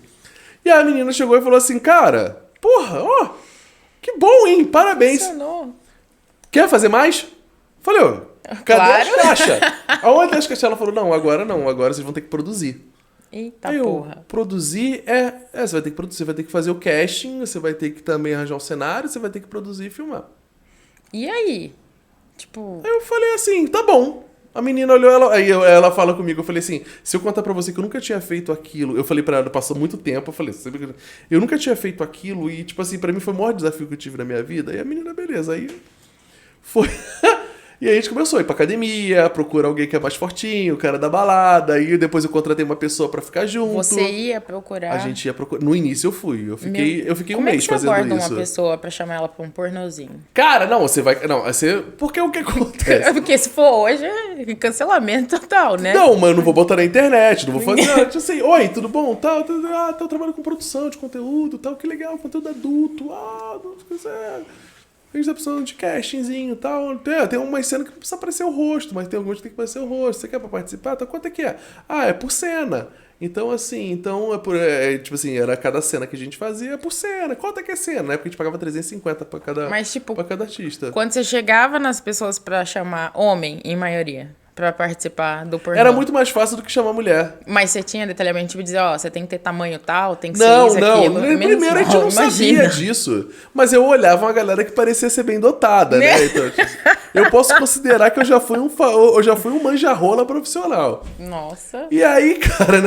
Speaker 1: E a menina chegou e falou assim, cara, porra, ó, que bom, hein, parabéns.
Speaker 2: Funcionou.
Speaker 1: Quer fazer mais? Falei, ó, cadê
Speaker 2: Claro.
Speaker 1: as caixas? Aonde as caixas? Ela falou, não, agora vocês vão ter que produzir.
Speaker 2: Eita
Speaker 1: Aí eu,
Speaker 2: porra.
Speaker 1: produzir você vai ter que produzir, você vai ter que fazer o casting, você vai ter que também arranjar um cenário, você vai ter que produzir e filmar.
Speaker 2: E aí? Tipo,
Speaker 1: Aí eu falei assim, tá bom. A menina olhou, ela fala comigo, eu falei assim, se eu contar pra você que eu nunca tinha feito aquilo, eu falei pra ela, passou muito tempo, eu falei, eu nunca tinha feito aquilo e, tipo assim, pra mim foi o maior desafio que eu tive na minha vida. E a menina, beleza, aí foi... E aí a gente começou a ir pra academia, procurar alguém que é mais fortinho, o cara da balada, aí depois eu contratei uma pessoa pra ficar junto.
Speaker 2: você ia procurar.
Speaker 1: A gente ia procurar. No início eu fui, eu fiquei um
Speaker 2: Como é
Speaker 1: mês
Speaker 2: que você
Speaker 1: fazendo
Speaker 2: aborda
Speaker 1: isso.
Speaker 2: uma pessoa pra chamar ela pra um pornozinho?
Speaker 1: Cara, não, você vai. Não, você. Porque o que acontece?
Speaker 2: Porque se for hoje, é cancelamento total, né?
Speaker 1: Não, mas eu não vou botar na internet, não vou fazer. Tipo assim, oi, tudo bom? Eu trabalho com produção de conteúdo, tal, que legal, conteúdo adulto, não sei o que é. A gente tá precisando de castingzinho e tal. Tem uma cena que não precisa aparecer o rosto, mas tem algumas que tem que aparecer o rosto. Você quer pra participar? Então quanto é que é? É por cena. Então, assim, tipo assim, era cada cena que a gente fazia por cena. Quanto é que é cena? Na época a gente pagava 350 pra cada,
Speaker 2: Mas, tipo,
Speaker 1: pra cada artista.
Speaker 2: quando você chegava nas pessoas pra chamar homem, em maioria, pra participar do pornô.
Speaker 1: Era muito mais fácil do que chamar mulher.
Speaker 2: Mas você tinha detalhamento, tipo, dizer, ó, você tem que ter tamanho tal, tem que ser
Speaker 1: Não,
Speaker 2: isso,
Speaker 1: não.
Speaker 2: aquilo. Menos
Speaker 1: Primeiro a gente não
Speaker 2: imagina.
Speaker 1: sabia disso. Mas eu olhava uma galera que parecia ser bem dotada, né? Então, tipo, eu posso considerar que eu já fui um manja-rola profissional.
Speaker 2: Nossa.
Speaker 1: E aí, cara,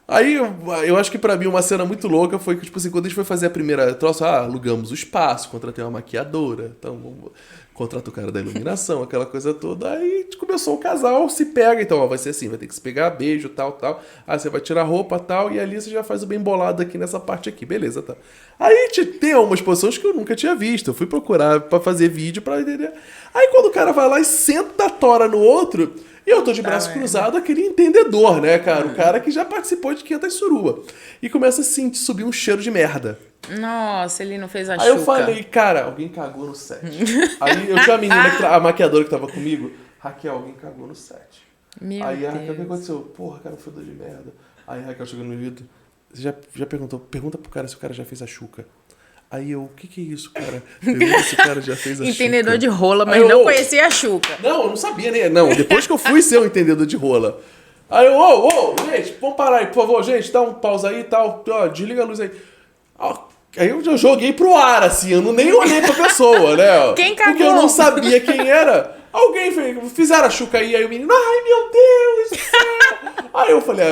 Speaker 1: Aí, eu acho que pra mim uma cena muito louca foi que, tipo assim, quando a gente foi fazer a primeira troço, alugamos o espaço, contratei uma maquiadora, então contrata o cara da iluminação, aquela coisa toda. Aí a gente começou o casal, se pega, então, vai ser assim, vai ter que se pegar, beijo, tal. Aí você vai tirar a roupa, tal, e ali você já faz o bem bolado aqui nessa parte aqui, beleza, tá. Aí a gente tem algumas posições que eu nunca tinha visto, eu fui procurar pra fazer vídeo pra entender. Aí quando o cara vai lá e senta a tora no outro... E eu tô de braço cruzado, aquele entendedor, né, cara? O cara que já participou de 500 suruba. E começa assim, subir um cheiro de merda.
Speaker 2: Nossa, ele não fez a
Speaker 1: Aí
Speaker 2: chuca.
Speaker 1: eu falei, cara, alguém cagou no set. Aí eu tinha uma menina, a maquiadora que tava comigo, Raquel, alguém cagou no set.
Speaker 2: Meu
Speaker 1: Aí a Raquel, o que
Speaker 2: Deus.
Speaker 1: aconteceu? Porra, cara, um fedor de merda. Aí a Raquel chegou no meu ouvido, você já pergunta pro cara se o cara já fez a chuca. Aí eu, o que é isso, cara? Pergunta se o cara já fez a
Speaker 2: Entendedor
Speaker 1: chuca.
Speaker 2: de rola, mas
Speaker 1: Aí eu,
Speaker 2: não conhecia a chuca.
Speaker 1: Não, eu não sabia, né? Não, depois que eu fui ser um entendedor de rola. Aí eu, gente, vamos parar aí, por favor, gente, dá um pausa aí e tal, ó, desliga a luz aí. Aí eu joguei pro ar, assim, eu nem olhei pra pessoa, né?
Speaker 2: Quem cagou?
Speaker 1: Porque eu não sabia quem era. Alguém fizeram a chuca aí o menino, ai meu Deus do céu. Aí eu falei,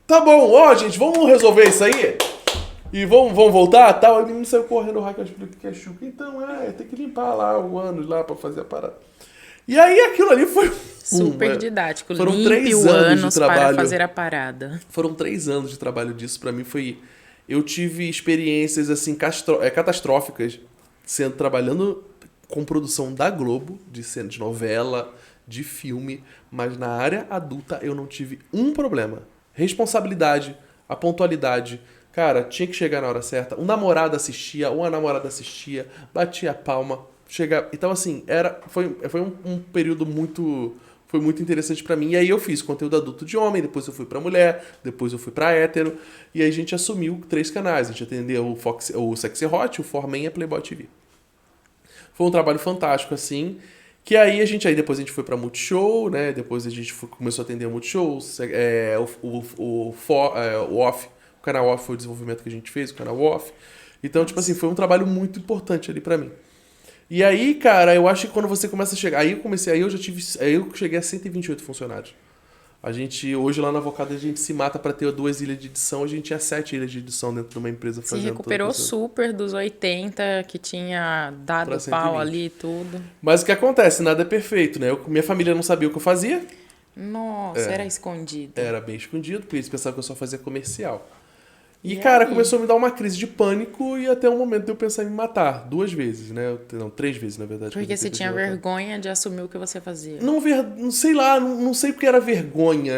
Speaker 1: tá bom, ó, gente, vamos resolver isso aí? E vamos voltar e tal. Aí o menino saiu correndo, o Raquel explicou o que é chuca. Então, tem que limpar lá o ânus lá pra fazer a parada. E aí aquilo ali foi...
Speaker 2: Super didático.
Speaker 1: Foram
Speaker 2: Limpe
Speaker 1: 3
Speaker 2: o
Speaker 1: anos de
Speaker 2: ânus
Speaker 1: trabalho.
Speaker 2: para fazer a parada.
Speaker 1: Foram 3 anos de trabalho disso. Pra mim foi... Eu tive experiências, assim, catastróficas trabalhando com produção da Globo, de novela, de filme. Mas na área adulta eu não tive um problema. Responsabilidade, a pontualidade... Cara, tinha que chegar na hora certa. Um namorado assistia, uma namorada assistia, batia a palma, chegava. Então, assim, foi um período muito interessante pra mim. E aí eu fiz conteúdo adulto de homem, depois eu fui pra mulher, depois eu fui pra hétero. E aí a gente assumiu 3 canais. A gente atendeu o Sexy Hot, o Formen e a Playboy TV. Foi um trabalho fantástico, assim. Que aí depois a gente foi pra Multishow, né? Depois a gente começou a atender o Multishow, o Off. O canal Off foi o desenvolvimento que a gente fez, o canal Off. Então, tipo assim, foi um trabalho muito importante ali pra mim. E aí, cara, eu acho que quando você começa a chegar... Aí eu cheguei a 128 funcionários. Hoje lá na Avocado, a gente se mata pra ter 2 ilhas de edição. A gente tinha 7 ilhas de edição dentro de uma empresa fazendo...
Speaker 2: Se recuperou super dos 80, que tinha dado
Speaker 1: Pra
Speaker 2: pau
Speaker 1: 120.
Speaker 2: ali e tudo.
Speaker 1: Mas o que acontece? Nada é perfeito, né? Minha família não sabia o que eu fazia.
Speaker 2: Nossa, era escondido.
Speaker 1: Era bem escondido, porque eles pensavam que eu só fazia comercial. E,
Speaker 2: E
Speaker 1: cara,
Speaker 2: aí?
Speaker 1: começou a me dar uma crise de pânico e até o momento de eu pensar em me matar. 2 vezes, né? Não, 3 vezes, na verdade. que eu
Speaker 2: Porque
Speaker 1: tentei
Speaker 2: você tinha
Speaker 1: me matar.
Speaker 2: vergonha de assumir o que você fazia.
Speaker 1: Não sei lá, não sei porque era vergonha.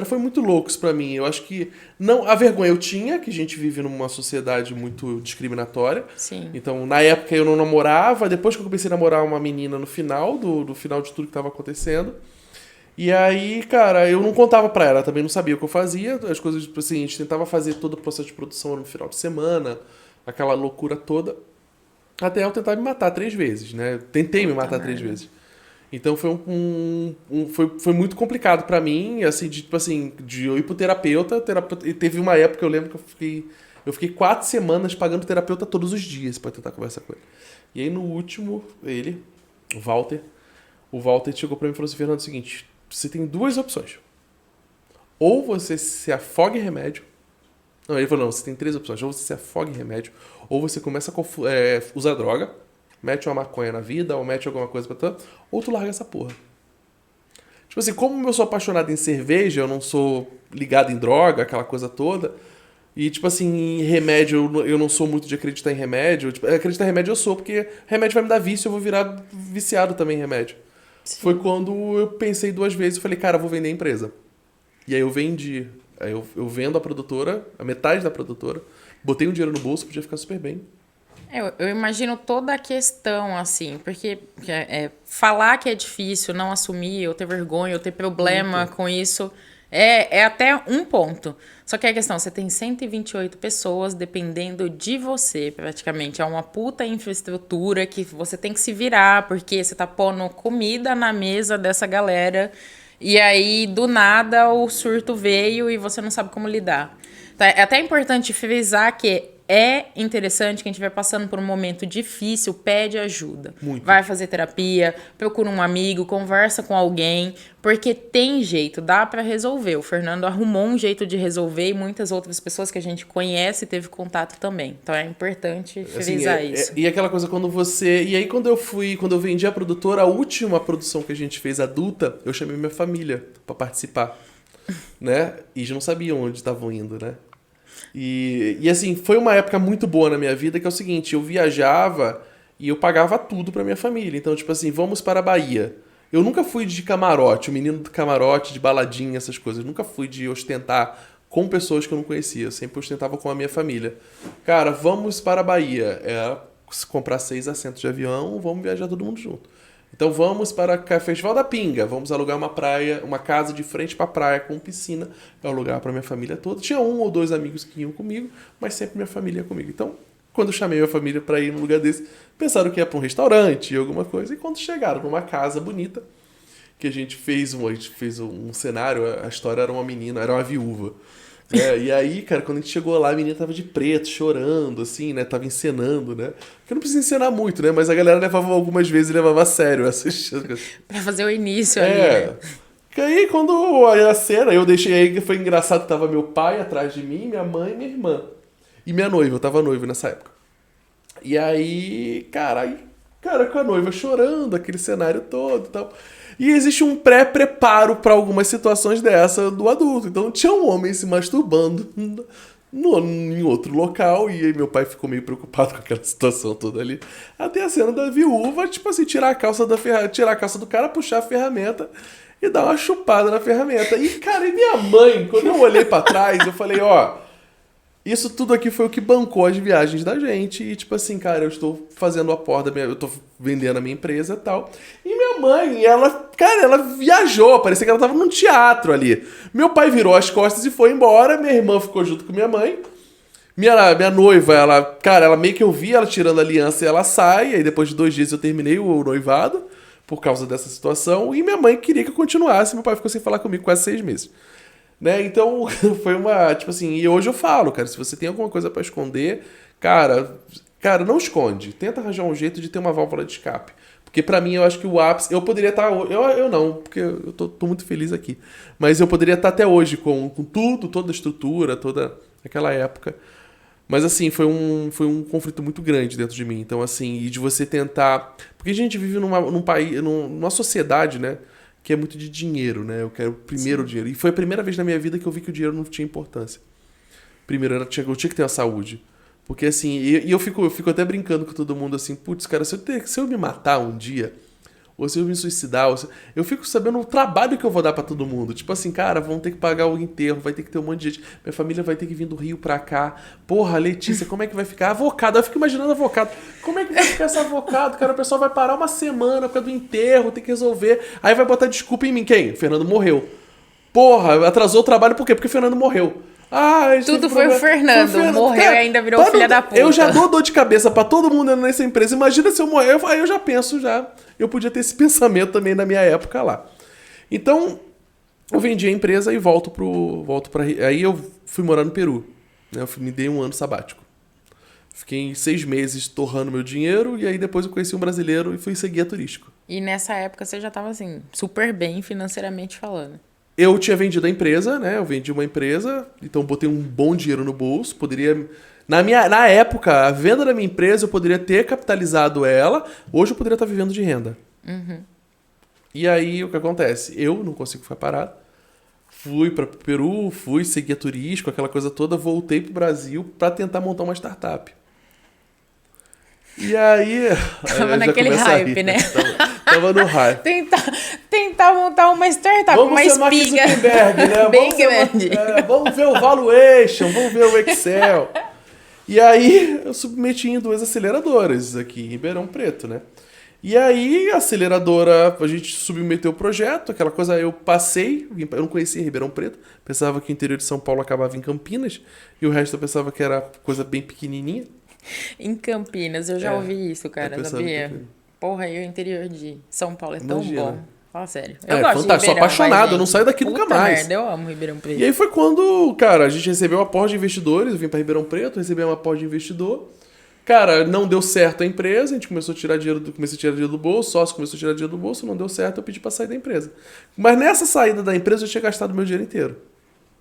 Speaker 1: Foi muito louco isso pra mim. Eu acho que. Não, a vergonha eu tinha, que a gente vive numa sociedade muito discriminatória.
Speaker 2: Sim.
Speaker 1: Então, na época eu não namorava. Depois que eu comecei a namorar uma menina no final, do final de tudo que tava acontecendo. E aí, cara, eu não contava pra ela, também não sabia o que eu fazia. As coisas, tipo assim, a gente tentava fazer todo o processo de produção no final de semana, aquela loucura toda. Até eu tentar me matar 3 vezes, né? Tentei me
Speaker 2: Puta
Speaker 1: matar 3
Speaker 2: merda.
Speaker 1: vezes. Então foi muito complicado pra mim, assim, de, tipo assim, de eu ir pro terapeuta, e teve uma época, eu lembro que eu fiquei 4 semanas pagando terapeuta todos os dias pra tentar conversar com ele. E aí no último, o Walter chegou pra mim e falou assim: Fernando, é o seguinte, você tem 2 opções. Ou você se afoga em remédio. Não, ele falou, não, você tem 3 opções. Ou você se afoga em remédio, ou você começa a usar droga, mete uma maconha na vida, ou mete alguma coisa pra tu, ou tu larga essa porra. Tipo assim, como eu sou apaixonado em cerveja, eu não sou ligado em droga, aquela coisa toda. E, tipo assim, em remédio, eu não sou muito de acreditar em remédio. Tipo, acreditar em remédio eu sou, porque remédio vai me dar vício, eu vou virar viciado também em remédio.
Speaker 2: Sim.
Speaker 1: Foi quando eu pensei 2 vezes e falei, cara, eu vou vender a empresa. E aí eu vendi. Aí eu vendo a produtora, a metade da produtora, botei um dinheiro no bolso, podia ficar super bem.
Speaker 2: Eu imagino toda a questão, assim, porque falar que é difícil, não assumir, ou ter vergonha, ou ter problema com isso, é até um ponto. Só que a questão, você tem 128 pessoas dependendo de você, praticamente. É uma puta infraestrutura que você tem que se virar, porque você tá pondo comida na mesa dessa galera, e aí, do nada, o surto veio e você não sabe como lidar. Tá, é até importante frisar que é interessante quem estiver passando por um momento difícil, pede ajuda.
Speaker 1: Muito.
Speaker 2: Vai fazer terapia, procura um amigo, conversa com alguém, porque tem jeito, dá pra resolver. O Fernando arrumou um jeito de resolver e muitas outras pessoas que a gente conhece teve contato também. Então é importante frisar isso.
Speaker 1: E aquela coisa quando você... E aí quando eu vendi a produtora, a última produção que a gente fez adulta, eu chamei minha família pra participar. Né? E eles não sabiam onde estavam indo, né? E assim, foi uma época muito boa na minha vida, que é o seguinte, eu viajava e eu pagava tudo pra minha família. Então, tipo assim, vamos para a Bahia. Eu nunca fui de camarote, o menino do camarote, de baladinha, essas coisas. Eu nunca fui de ostentar com pessoas que eu não conhecia. Eu sempre ostentava com a minha família. Cara, vamos para a Bahia. É comprar 6 assentos de avião, vamos viajar todo mundo junto. Então vamos para o Festival da Pinga, vamos alugar uma praia, uma casa de frente para a praia com piscina, eu alugar para minha família toda. Tinha 1 ou 2 amigos que iam comigo, mas sempre minha família ia comigo. Então, quando eu chamei minha família para ir num lugar desse, pensaram que ia para um restaurante, alguma coisa, e quando chegaram numa casa bonita, que a gente fez um cenário, a história era uma menina, era uma viúva. E aí, cara, quando a gente chegou lá, a menina tava de preto, chorando, assim, né? Tava encenando, né? Porque eu não precisa encenar muito, né? Mas a galera levava algumas vezes e levava a sério essas coisas.
Speaker 2: Pra fazer o início ali, né?
Speaker 1: E aí, quando a cena, eu deixei aí, foi engraçado que tava meu pai atrás de mim, minha mãe e minha irmã. E minha noiva, eu tava noivo nessa época. E aí, cara, com a noiva chorando, aquele cenário todo e tal. E existe um pré-preparo para algumas situações dessa do adulto. Então tinha um homem se masturbando em outro local, e aí meu pai ficou meio preocupado com aquela situação toda ali. Até a cena da viúva, tipo assim, tirar a calça do cara, puxar a ferramenta e dar uma chupada na ferramenta. E, cara, e minha mãe, quando eu olhei pra trás, eu falei, ó, isso tudo aqui foi o que bancou as viagens da gente. E, tipo assim, cara, eu estou fazendo a porra eu tô vendendo a minha empresa e tal. E minha mãe, ela viajou. Parecia que ela tava num teatro ali. Meu pai virou as costas e foi embora. Minha irmã ficou junto com minha mãe. Minha noiva, ela meio que eu vi ela tirando a aliança e ela sai. Aí depois de 2 dias eu terminei o noivado por causa dessa situação. E minha mãe queria que eu continuasse. Meu pai ficou sem falar comigo quase 6 meses. Né? Então, foi uma, tipo assim, e hoje eu falo, cara, se você tem alguma coisa pra esconder, cara, não esconde. Tenta arranjar um jeito de ter uma válvula de escape. Porque pra mim, eu acho que o ápice, eu poderia estar, eu não, porque eu tô muito feliz aqui. Mas eu poderia estar até hoje com tudo, toda a estrutura, toda aquela época. Mas assim, foi um conflito muito grande dentro de mim. Então assim, e de você tentar, porque a gente vive num país, numa sociedade, né, que é muito de dinheiro, né? Eu quero primeiro o dinheiro. E foi a primeira vez na minha vida que eu vi que o dinheiro não tinha importância. Primeiro, eu tinha que ter a saúde. Porque assim, e eu fico até brincando com todo mundo assim, putz, cara, se eu me matar um dia, ou se eu me suicidar, eu fico sabendo o trabalho que eu vou dar pra todo mundo. Tipo assim, cara, vão ter que pagar o enterro, vai ter que ter um monte de gente. Minha família vai ter que vir do Rio pra cá. Porra, Letícia, como é que vai ficar? Avocado, eu fico imaginando avocado. Como é que vai ficar esse avocado, cara? O pessoal vai parar uma semana por causa do enterro, tem que resolver. Aí vai botar desculpa em mim. Quem? O Fernando morreu. Porra, atrasou o trabalho por quê? Porque o Fernando morreu.
Speaker 2: Tudo foi o Fernando. Morreu
Speaker 1: cara,
Speaker 2: e ainda virou filha da puta.
Speaker 1: Eu já dou dor de cabeça pra todo mundo nessa empresa. Imagina se eu morrer. Aí eu já penso, eu podia ter esse pensamento também na minha época lá. Então, eu vendi a empresa e volto pra... Aí eu fui morar no Peru. Né? Me dei um ano sabático. Fiquei 6 meses torrando meu dinheiro e aí depois eu conheci um brasileiro e fui ser guia turístico.
Speaker 2: E nessa época você já tava assim, super bem financeiramente falando.
Speaker 1: Eu tinha vendido a empresa, né? Eu vendi uma empresa, então botei um bom dinheiro no bolso. Poderia... Na época, a venda da minha empresa, eu poderia ter capitalizado ela. Hoje eu poderia estar vivendo de renda.
Speaker 2: Uhum.
Speaker 1: E aí, o que acontece? Eu não consigo ficar parado. Fui para o Peru, fui ser guia turístico, aquela coisa toda. Voltei pro Brasil para tentar montar uma startup. E aí...
Speaker 2: Tava naquele hype, né?
Speaker 1: Tava no hype.
Speaker 2: Tentar montar uma startup, uma espiga.
Speaker 1: Mark Zuckerberg, né?
Speaker 2: Bem grande.
Speaker 1: Vamos ver o valuation, vamos ver o Excel. E aí eu submeti em 2 aceleradoras aqui em Ribeirão Preto, né? E aí a aceleradora, a gente submeteu o projeto, aquela coisa, eu passei, eu não conhecia Ribeirão Preto, pensava que o interior de São Paulo acabava em Campinas, e o resto eu pensava que era coisa bem pequenininha.
Speaker 2: Em Campinas, eu já ouvi isso, cara, sabia? Porra, e o interior de São Paulo é tão bom. Fala sério. Eu gosto
Speaker 1: fantástico,
Speaker 2: de
Speaker 1: sou apaixonado, eu não saio daqui
Speaker 2: Puta
Speaker 1: nunca mais.
Speaker 2: Merda, eu amo Ribeirão Preto.
Speaker 1: E aí foi quando, cara, a gente recebeu um aporte de investidores, eu vim pra Ribeirão Preto, recebi um aporte de investidor. Cara, não deu certo a empresa, a gente começou a tirar dinheiro do bolso, sócio começou a tirar dinheiro do bolso, não deu certo, eu pedi pra sair da empresa. Mas nessa saída da empresa eu tinha gastado meu dinheiro inteiro.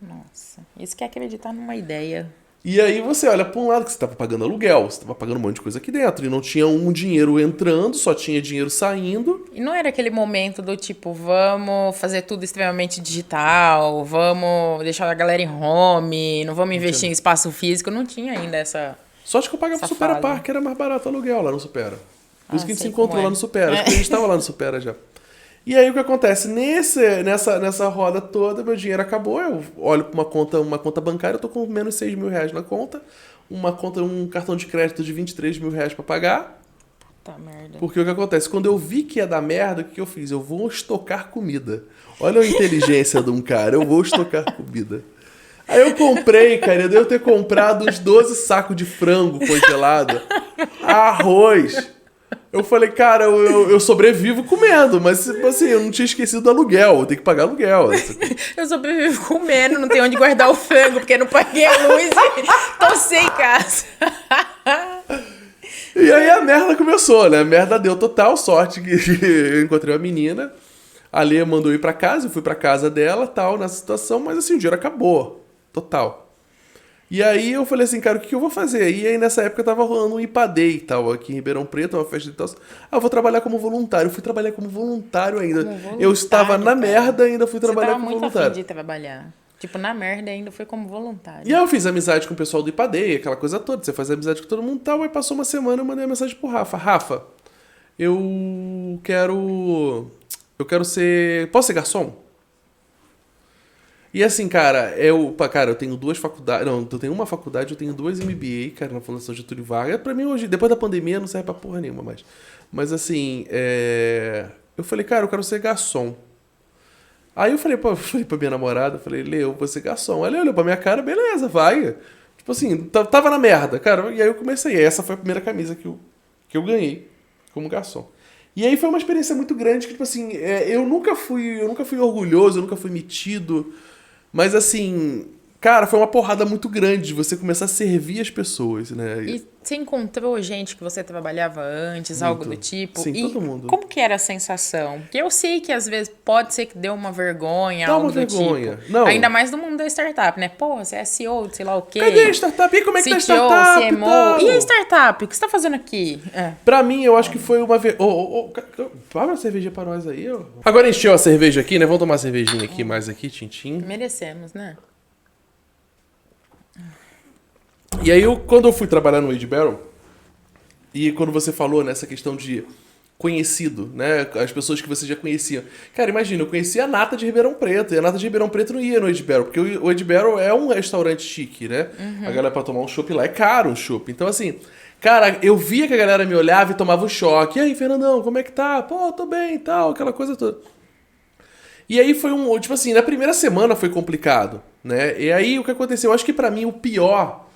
Speaker 2: Nossa, isso quer acreditar numa ideia.
Speaker 1: E aí você olha pra um lado que você tava pagando aluguel, você tava pagando um monte de coisa aqui dentro, e não tinha um dinheiro entrando, só tinha dinheiro saindo.
Speaker 2: E não era aquele momento do tipo, vamos fazer tudo extremamente digital, vamos deixar a galera em home, não vamos investir em espaço físico, não tinha ainda essa...
Speaker 1: Só acho que eu pagava pro Supera Park, era mais barato o aluguel lá no Supera. Por isso que a gente se encontrou lá no Supera, acho que a gente tava lá no Supera já. E aí o que acontece? Nessa roda toda, meu dinheiro acabou, eu olho pra uma conta bancária, eu tô com menos 6 mil reais na conta, um cartão de crédito de 23 mil reais pra pagar.
Speaker 2: Puta merda.
Speaker 1: Porque o que acontece? Quando eu vi que ia dar merda, o que eu fiz? Eu vou estocar comida. Olha a inteligência de um cara, eu vou estocar comida. Aí eu comprei, cara, eu devo ter comprado uns 12 sacos de frango congelado, arroz. Eu falei, cara, eu sobrevivo comendo, mas assim, eu não tinha esquecido do aluguel, eu tenho que pagar aluguel.
Speaker 2: Eu sobrevivo comendo, não tenho onde guardar o frango, porque não paguei a luz e tô sem casa.
Speaker 1: E aí a merda começou, né? A merda deu total sorte que eu encontrei uma menina, a Lê mandou ir pra casa, eu fui pra casa dela, tal, nessa situação, mas assim, o dinheiro acabou. Total. E aí eu falei assim, cara, o que eu vou fazer? E aí nessa época tava rolando um IPADEI e tal, aqui em Ribeirão Preto, uma festa de tal. Eu vou trabalhar como voluntário. Eu fui trabalhar como voluntário ainda. Eu estava na merda e ainda fui trabalhar como voluntário.
Speaker 2: Você tava muito afim de trabalhar. Tipo, na merda ainda foi como voluntário.
Speaker 1: E aí eu fiz amizade com o pessoal do IPADEI, aquela coisa toda. Você faz amizade com todo mundo e tal. Aí passou uma semana, eu mandei uma mensagem pro Rafa. Rafa, eu quero ser... Posso ser garçom? E assim, cara, eu tenho 2 faculdades... Não, eu tenho uma faculdade, eu tenho 2 MBA, cara, na Fundação Getúlio Vargas. Pra mim, hoje, depois da pandemia, não serve pra porra nenhuma mais. Mas assim, eu falei, cara, eu quero ser garçom. Aí eu falei pra minha namorada, Lê, eu vou ser garçom. Ela olhou pra minha cara, beleza, vai. Tipo assim, tava na merda, cara. E aí eu comecei. Essa foi a primeira camisa que eu ganhei como garçom. E aí foi uma experiência muito grande, que tipo assim, eu nunca fui orgulhoso, eu nunca fui metido. Mas assim, cara, foi uma porrada muito grande de você começar a servir as pessoas, né?
Speaker 2: E você encontrou gente que você trabalhava antes,
Speaker 1: Muito.
Speaker 2: algo do tipo?
Speaker 1: Sim,
Speaker 2: e
Speaker 1: todo mundo.
Speaker 2: como que era a sensação? Porque eu sei que às vezes pode ser que deu uma vergonha,
Speaker 1: Dá
Speaker 2: algo
Speaker 1: uma
Speaker 2: do
Speaker 1: vergonha.
Speaker 2: tipo.
Speaker 1: Não.
Speaker 2: Ainda mais no mundo da startup, né? Pô, você é CEO de sei lá o quê.
Speaker 1: Cadê a startup? E como é que tá a
Speaker 2: CTO,
Speaker 1: startup?
Speaker 2: CMO.
Speaker 1: Tal?
Speaker 2: E a startup? O que você tá fazendo aqui?
Speaker 1: Pra mim, eu acho que foi uma... Abre a cerveja pra nós aí, ó. Agora encheu a cerveja aqui, né? Vamos tomar uma cervejinha aqui, mais aqui, tintim.
Speaker 2: Merecemos, né?
Speaker 1: E aí, quando eu fui trabalhar no Wade Barrel, e quando você falou nessa questão de conhecido, né? As pessoas que você já conhecia. Cara, imagina, eu conhecia a Nata de Ribeirão Preto, e a Nata de Ribeirão Preto não ia no Wade Barrel, porque o Wade Barrel é um restaurante chique, né? A galera pra tomar um chopp lá é caro um chopp. Então, assim, cara, eu via que a galera me olhava e tomava um choque. E aí, Fernandão, como é que tá? Pô, tô bem e tal, aquela coisa toda. E aí foi tipo assim, na primeira semana foi complicado, né? E aí o que aconteceu? Eu acho que pra mim o pior,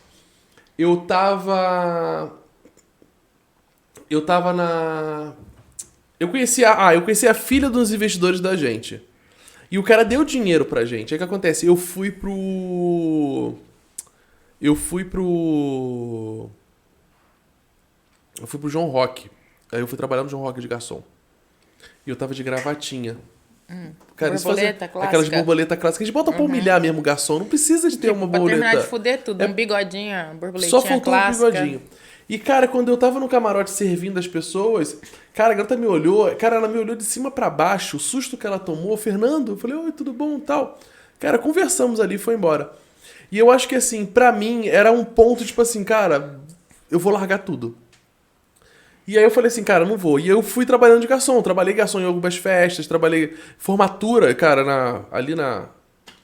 Speaker 1: eu tava na... Eu conheci a filha dos investidores da gente. E o cara deu dinheiro pra gente. Aí o que acontece? Eu fui pro João Rock. Aí eu fui trabalhar no João Rock de garçom. E eu tava de gravatinha. Cara,
Speaker 2: Borboleta clássica.
Speaker 1: aquelas borboletas clássicas. A gente bota pra humilhar mesmo o garçom. Não precisa de ter uma
Speaker 2: Pra
Speaker 1: borboleta.
Speaker 2: terminar de fuder tudo. Um bigodinho, uma borboletinha
Speaker 1: Só faltou
Speaker 2: clássica.
Speaker 1: um bigodinho. E, cara, quando eu tava no camarote servindo as pessoas, cara, a garota me olhou, cara, ela me olhou de cima pra baixo, o susto que ela tomou, Fernando, eu falei, oi, tudo bom, tal. Cara, conversamos ali e foi embora. E eu acho que, assim, pra mim, era um ponto, tipo assim, cara, eu vou largar tudo. E aí eu falei assim, cara, não vou. E eu fui trabalhando de garçom, trabalhei garçom em algumas festas, trabalhei formatura, cara, ali na...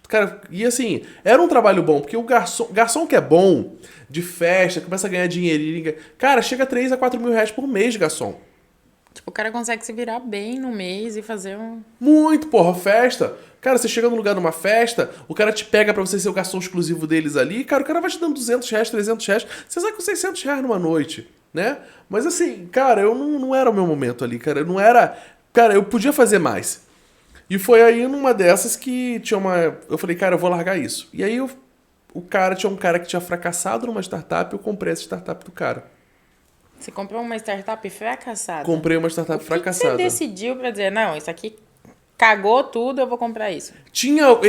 Speaker 1: Cara, e assim, era um trabalho bom, porque o garçom que é bom, de festa, começa a ganhar dinheirinho. Cara, chega a 3 a 4 mil reais por mês de garçom.
Speaker 2: Tipo, o cara consegue se virar bem no mês e fazer um...
Speaker 1: Muito, porra, festa. Cara, você chega no lugar numa festa, o cara te pega pra você ser o garçom exclusivo deles ali, cara, o cara vai te dando 200 reais, 300 reais, você sai com 600 reais numa noite, né? Mas assim, cara, eu não era o meu momento ali, cara, eu não era... Cara, eu podia fazer mais. E foi aí numa dessas que tinha uma... Eu falei, cara, eu vou largar isso. E aí tinha um cara que tinha fracassado numa startup, eu comprei essa startup do cara.
Speaker 2: Você comprou uma startup fracassada?
Speaker 1: Comprei uma startup fracassada.
Speaker 2: O que você decidiu pra dizer, não, isso aqui cagou tudo, eu vou comprar isso?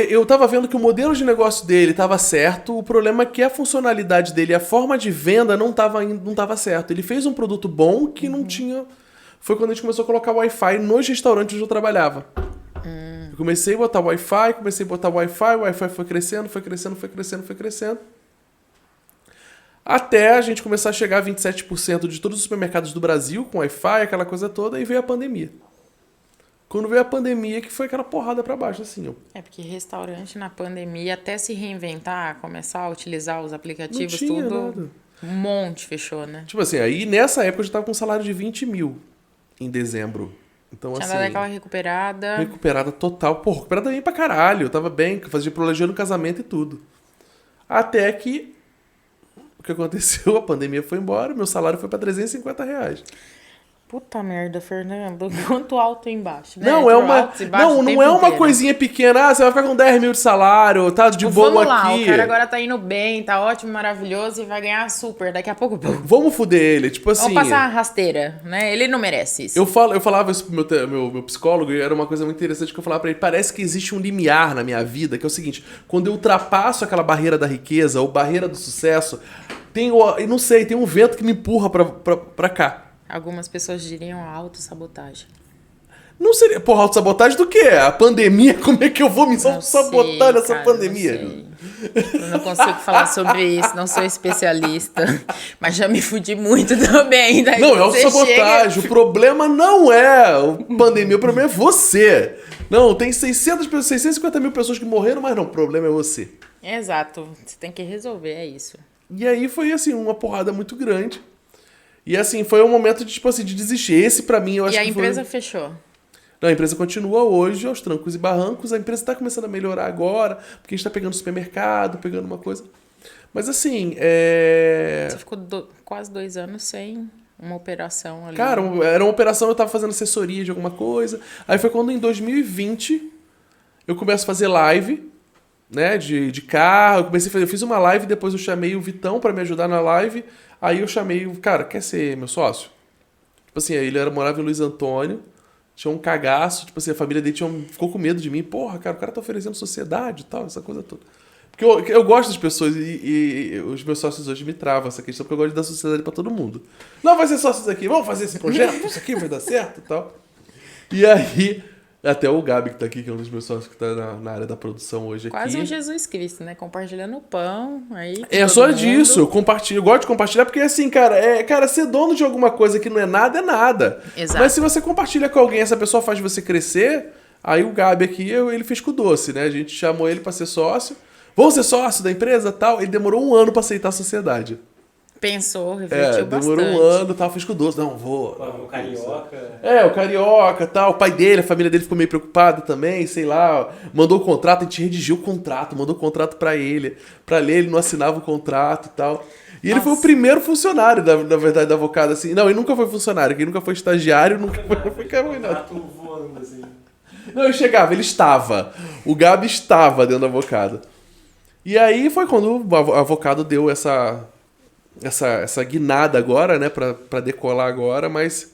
Speaker 1: Eu tava vendo que o modelo de negócio dele tava certo, o problema é que a funcionalidade dele, a forma de venda não tava certo. Ele fez um produto bom que não tinha... Foi quando a gente começou a colocar Wi-Fi nos restaurantes onde eu trabalhava. Eu comecei a botar Wi-Fi, o Wi-Fi foi crescendo. Até a gente começar a chegar a 27% de todos os supermercados do Brasil com Wi-Fi, aquela coisa toda, e veio a pandemia. Quando veio a pandemia, que foi aquela porrada pra baixo, assim, ó.
Speaker 2: É, porque restaurante na pandemia, até se reinventar, começar a utilizar os aplicativos,
Speaker 1: Não tinha
Speaker 2: tudo,
Speaker 1: nada.
Speaker 2: um monte fechou, né?
Speaker 1: Tipo assim, aí nessa época eu já tava com um salário de 20 mil em dezembro. Então,
Speaker 2: Tinha
Speaker 1: assim...
Speaker 2: dado aquela recuperada.
Speaker 1: Recuperada total. Pô, recuperada bem pra caralho. Eu tava bem, fazia prologia no casamento e tudo. Até que... O que aconteceu? A pandemia foi embora, meu salário foi pra 350 reais.
Speaker 2: Puta merda, Fernando. Quanto alto embaixo, né?
Speaker 1: Não, é
Speaker 2: Tipo,
Speaker 1: uma...
Speaker 2: altos e baixos o
Speaker 1: Não
Speaker 2: tempo
Speaker 1: é uma
Speaker 2: inteiro.
Speaker 1: coisinha pequena. Ah, você vai ficar com 10 mil de salário, tá de boa
Speaker 2: Vamos lá,
Speaker 1: aqui.
Speaker 2: o cara agora tá indo bem, tá ótimo, maravilhoso e vai ganhar super. Daqui a pouco, pum,
Speaker 1: Vamos fuder ele. Tipo assim...
Speaker 2: vamos passar a rasteira, né? Ele não merece isso.
Speaker 1: Eu falava isso pro meu psicólogo e era uma coisa muito interessante que eu falava pra ele. Parece que existe um limiar na minha vida, que é o seguinte. Quando eu ultrapasso aquela barreira da riqueza ou barreira do sucesso, tem um vento que me empurra pra cá.
Speaker 2: Algumas pessoas diriam autossabotagem.
Speaker 1: Não seria... Porra, autossabotagem do quê? A pandemia? Como é que eu vou me sabotar nessa
Speaker 2: cara,
Speaker 1: pandemia?
Speaker 2: Não sei. Eu não consigo falar sobre isso, não sou especialista. Mas já me fudi muito também. Daí
Speaker 1: Não, é
Speaker 2: você
Speaker 1: autossabotagem.
Speaker 2: chega-
Speaker 1: O problema não é a pandemia, o problema é você. Não, tem 650 mil pessoas que morreram, mas não, o problema é você.
Speaker 2: Exato, você tem que resolver, é isso.
Speaker 1: E aí foi, assim, uma porrada muito grande. E, assim, foi um momento de, tipo assim, de desistir. Esse, pra mim, eu acho
Speaker 2: E a
Speaker 1: que
Speaker 2: empresa
Speaker 1: foi...
Speaker 2: fechou.
Speaker 1: Não, a empresa continua hoje, aos trancos e barrancos. A empresa tá começando a melhorar agora, porque a gente tá pegando supermercado, pegando uma coisa. Mas, assim,
Speaker 2: Você ficou quase 2 anos sem uma operação ali.
Speaker 1: Cara, era uma operação, eu tava fazendo assessoria de alguma coisa. Aí foi quando, em 2020, eu começo a fazer live, né, de carro. Eu fiz uma live, depois eu chamei o Vitão pra me ajudar na live. Aí eu chamei o cara, quer ser meu sócio? Tipo assim, ele morava em Luiz Antônio, tinha um cagaço, tipo assim, a família dele ficou com medo de mim. Porra, cara, o cara tá oferecendo sociedade e tal, essa coisa toda. Porque eu gosto das pessoas e os meus sócios hoje me travam essa questão, porque eu gosto de dar sociedade pra todo mundo. Não, vai ser sócios aqui, vamos fazer esse projeto, isso aqui vai dar certo e tal. E aí, Até o Gabi que tá aqui, que é um dos meus sócios que tá na área da produção hoje aqui.
Speaker 2: Quase um Jesus Cristo, né? Compartilhando o pão, aí...
Speaker 1: É só disso, eu compartilho. Eu gosto de compartilhar porque, assim, cara, ser dono de alguma coisa que não é nada, é nada.
Speaker 2: Exato.
Speaker 1: Mas se você compartilha com alguém, essa pessoa faz você crescer, aí o Gabi aqui, ele fez com o Doce, né? A gente chamou ele pra ser sócio. Vamos ser sócio da empresa tal. Ele demorou 1 ano pra aceitar a sociedade.
Speaker 2: Pensou, refletiu
Speaker 1: demorou
Speaker 2: bastante.
Speaker 1: 1 ano tal, fez com o Doce. Não, vou.
Speaker 3: O carioca.
Speaker 1: O carioca tal. O pai dele, a família dele ficou meio preocupada também, sei lá. Mandou o contrato, a gente redigiu o contrato, mandou o contrato pra ele. Pra ler, ele não assinava o contrato e tal. E ele foi o primeiro funcionário, na verdade, da Avocado, assim. Não, ele nunca foi funcionário, ele nunca foi estagiário, nunca foi carboidrato.
Speaker 3: Voando, assim.
Speaker 1: Não, ele chegava, ele estava. O Gabi estava dentro do Avocado. E aí foi quando o Avocado deu essa guinada agora, né, pra decolar agora, mas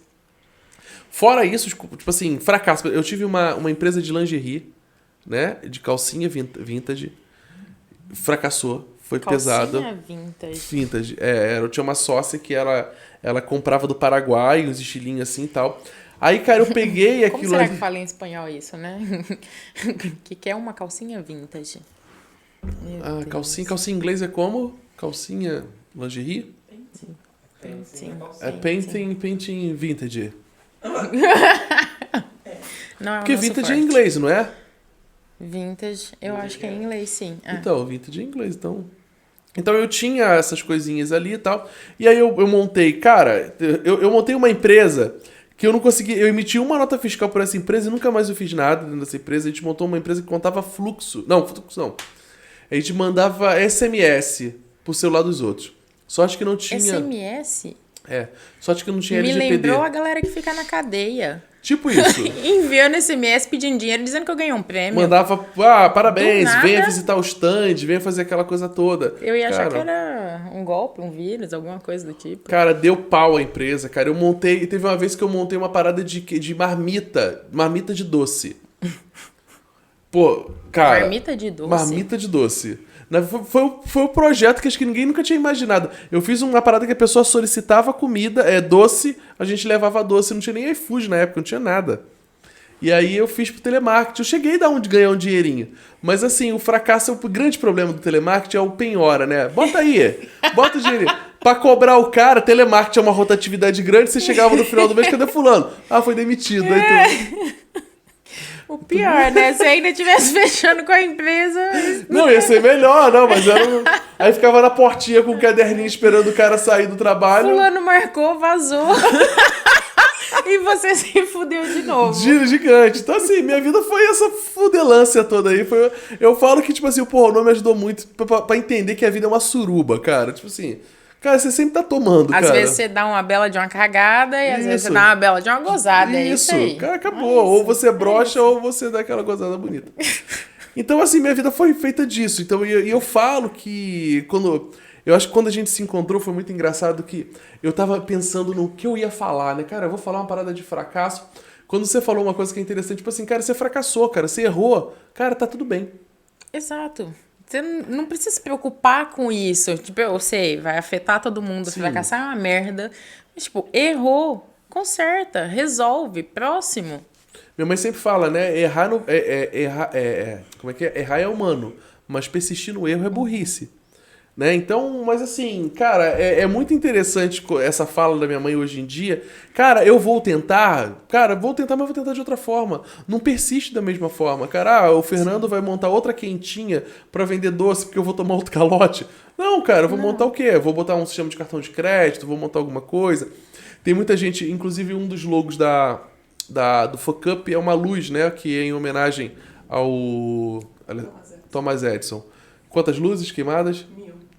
Speaker 1: fora isso, tipo assim, fracasso. Eu tive uma empresa de lingerie, né, de calcinha vintage, fracassou, foi pesado.
Speaker 2: Calcinha
Speaker 1: Vintage, eu tinha uma sócia que ela comprava do Paraguai, uns estilinhos assim e tal. Aí, cara, eu peguei
Speaker 2: Como
Speaker 1: aquilo...
Speaker 2: será que fala em espanhol isso, né? que é uma calcinha vintage?
Speaker 1: Calcinha em inglês é como? Calcinha lingerie? Painting vintage.
Speaker 2: Não, é
Speaker 1: Porque vintage é em inglês, não é?
Speaker 2: Vintage, eu acho que é em inglês, sim.
Speaker 1: Então, vintage é em inglês, então... Então eu tinha essas coisinhas ali e tal. E aí eu montei... Cara, eu montei uma empresa que eu não consegui... Eu emiti uma nota fiscal por essa empresa e nunca mais eu fiz nada dentro dessa empresa. A gente montou uma empresa que contava fluxo. Não, fluxo não. A gente mandava SMS pro celular dos outros. Só acho que não tinha...
Speaker 2: SMS?
Speaker 1: Só acho que não tinha
Speaker 2: Me
Speaker 1: LGPD.
Speaker 2: lembrou a galera que fica na cadeia.
Speaker 1: Tipo isso.
Speaker 2: Enviando SMS, pedindo dinheiro, dizendo que eu ganhei um prêmio.
Speaker 1: Mandava, parabéns,
Speaker 2: Do nada.
Speaker 1: venha visitar o stand, venha fazer aquela coisa toda.
Speaker 2: Eu ia achar que era um golpe, um vírus, alguma coisa do tipo.
Speaker 1: Cara, deu pau a empresa, cara. Eu montei... Teve uma vez que eu montei uma parada de marmita de doce. Pô, cara...
Speaker 2: Marmita de doce?
Speaker 1: Marmita de doce. Foi o projeto que acho que ninguém nunca tinha imaginado. Eu fiz uma parada que a pessoa solicitava comida, doce, a gente levava doce. Não tinha nem iFood na época, não tinha nada. E aí eu fiz pro telemarketing. Eu cheguei a dar onde ganhar um dinheirinho. Mas assim, o fracasso, o grande problema do telemarketing é o penhora, né? Bota aí, bota o dinheiro. Pra cobrar o cara, telemarketing é uma rotatividade grande. Você chegava no final do mês, cadê fulano? Foi demitido. Aí
Speaker 2: O pior, né? Se ainda estivesse fechando com a empresa...
Speaker 1: Não, ia ser melhor, não, mas era Aí ficava na portinha com o caderninho esperando o cara sair do trabalho.
Speaker 2: Fulano marcou, vazou. E você se fudeu de novo.
Speaker 1: Giro gigante. Então, assim, minha vida foi essa fudelância toda aí. Eu falo que, tipo assim, o pornô me ajudou muito pra entender que a vida é uma suruba, cara. Tipo assim... Cara, você sempre tá tomando,
Speaker 2: Às
Speaker 1: cara.
Speaker 2: vezes você dá uma bela de uma cagada e às vezes você dá uma bela de uma gozada. É isso aí.
Speaker 1: Cara, acabou. Ou você brocha ou você dá aquela gozada bonita. Então, assim, minha vida foi feita disso. Então, eu falo que eu acho que quando a gente se encontrou foi muito engraçado que eu tava pensando no que eu ia falar, né? Cara, eu vou falar uma parada de fracasso. Quando você falou uma coisa que é interessante, tipo assim, cara, você fracassou, cara, você errou. Cara, tá tudo bem.
Speaker 2: Exato. Você não precisa se preocupar com isso. Tipo, eu sei, vai afetar todo mundo.
Speaker 1: Sim.
Speaker 2: Fracassar é uma merda. Mas, tipo, errou. Conserta. Resolve. Próximo.
Speaker 1: Minha mãe sempre fala, né? Errar como é que é? Errar é humano, mas persistir no erro é burrice. Né? Então, mas assim, cara, é muito interessante essa fala da minha mãe hoje em dia. Cara, eu vou tentar. Cara, vou tentar, mas vou tentar de outra forma. Não persiste da mesma forma. Cara, o Fernando vai montar outra quentinha pra vender doce porque eu vou tomar outro calote. Não, cara, eu vou montar o quê? Eu vou botar um sistema de cartão de crédito, vou montar alguma coisa. Tem muita gente, inclusive um dos logos do Fuck Up é uma luz, né? Que é em homenagem ao Thomas Edison. Quantas luzes queimadas?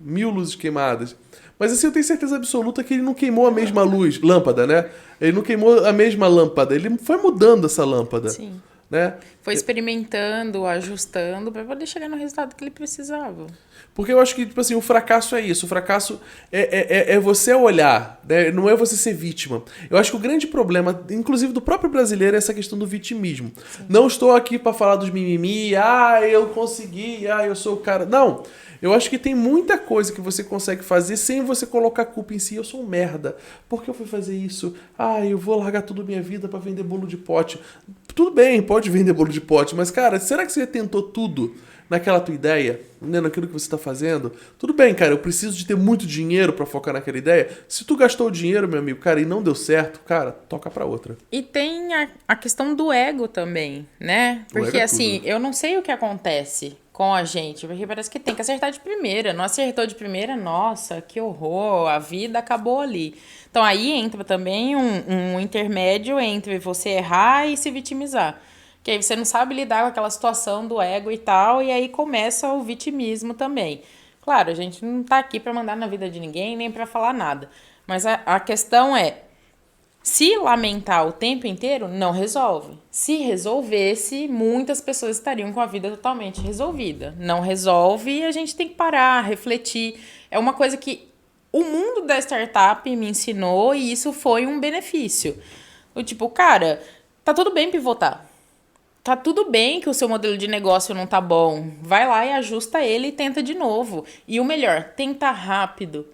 Speaker 1: 1000 luzes queimadas. Mas assim, eu tenho certeza absoluta que ele não queimou a mesma lâmpada, né? Ele não queimou a mesma lâmpada. Ele foi mudando essa lâmpada.
Speaker 2: Sim.
Speaker 1: Né?
Speaker 2: Foi experimentando, ajustando pra poder chegar no resultado que ele precisava.
Speaker 1: Porque eu acho que, tipo assim, o fracasso é isso. O fracasso é você olhar, né? Não é você ser vítima. Eu acho que o grande problema, inclusive do próprio brasileiro, é essa questão do vitimismo. Sim. Não estou aqui para falar dos mimimi, eu consegui, eu sou o cara. Não. Eu acho que tem muita coisa que você consegue fazer sem você colocar a culpa em si. Eu sou um merda. Por que eu fui fazer isso? Ah, eu vou largar toda a minha vida pra vender bolo de pote. Tudo bem, pode vender bolo de pote, mas, cara, será que você tentou tudo naquela tua ideia, né, naquilo que você tá fazendo? Tudo bem, cara, eu preciso de ter muito dinheiro pra focar naquela ideia. Se tu gastou o dinheiro, meu amigo, cara, e não deu certo, cara, toca pra outra.
Speaker 2: E tem a questão do ego também, né?
Speaker 1: O ego
Speaker 2: Porque
Speaker 1: é
Speaker 2: assim,
Speaker 1: tudo.
Speaker 2: eu não sei o que acontece com a gente, porque parece que tem que acertar de primeira. Não acertou de primeira, nossa, que horror, a vida acabou ali. Então aí entra também um intermédio entre você errar e se vitimizar. Que aí você não sabe lidar com aquela situação do ego e tal, e aí começa o vitimismo também. Claro, a gente não tá aqui pra mandar na vida de ninguém, nem pra falar nada. Mas a questão é, se lamentar o tempo inteiro, não resolve. Se resolvesse, muitas pessoas estariam com a vida totalmente resolvida. Não resolve e a gente tem que parar, refletir. É uma coisa que o mundo da startup me ensinou e isso foi um benefício. O tipo, cara, tá tudo bem pivotar. Tá tudo bem que o seu modelo de negócio não tá bom. Vai lá e ajusta ele e tenta de novo. E o melhor, tenta rápido.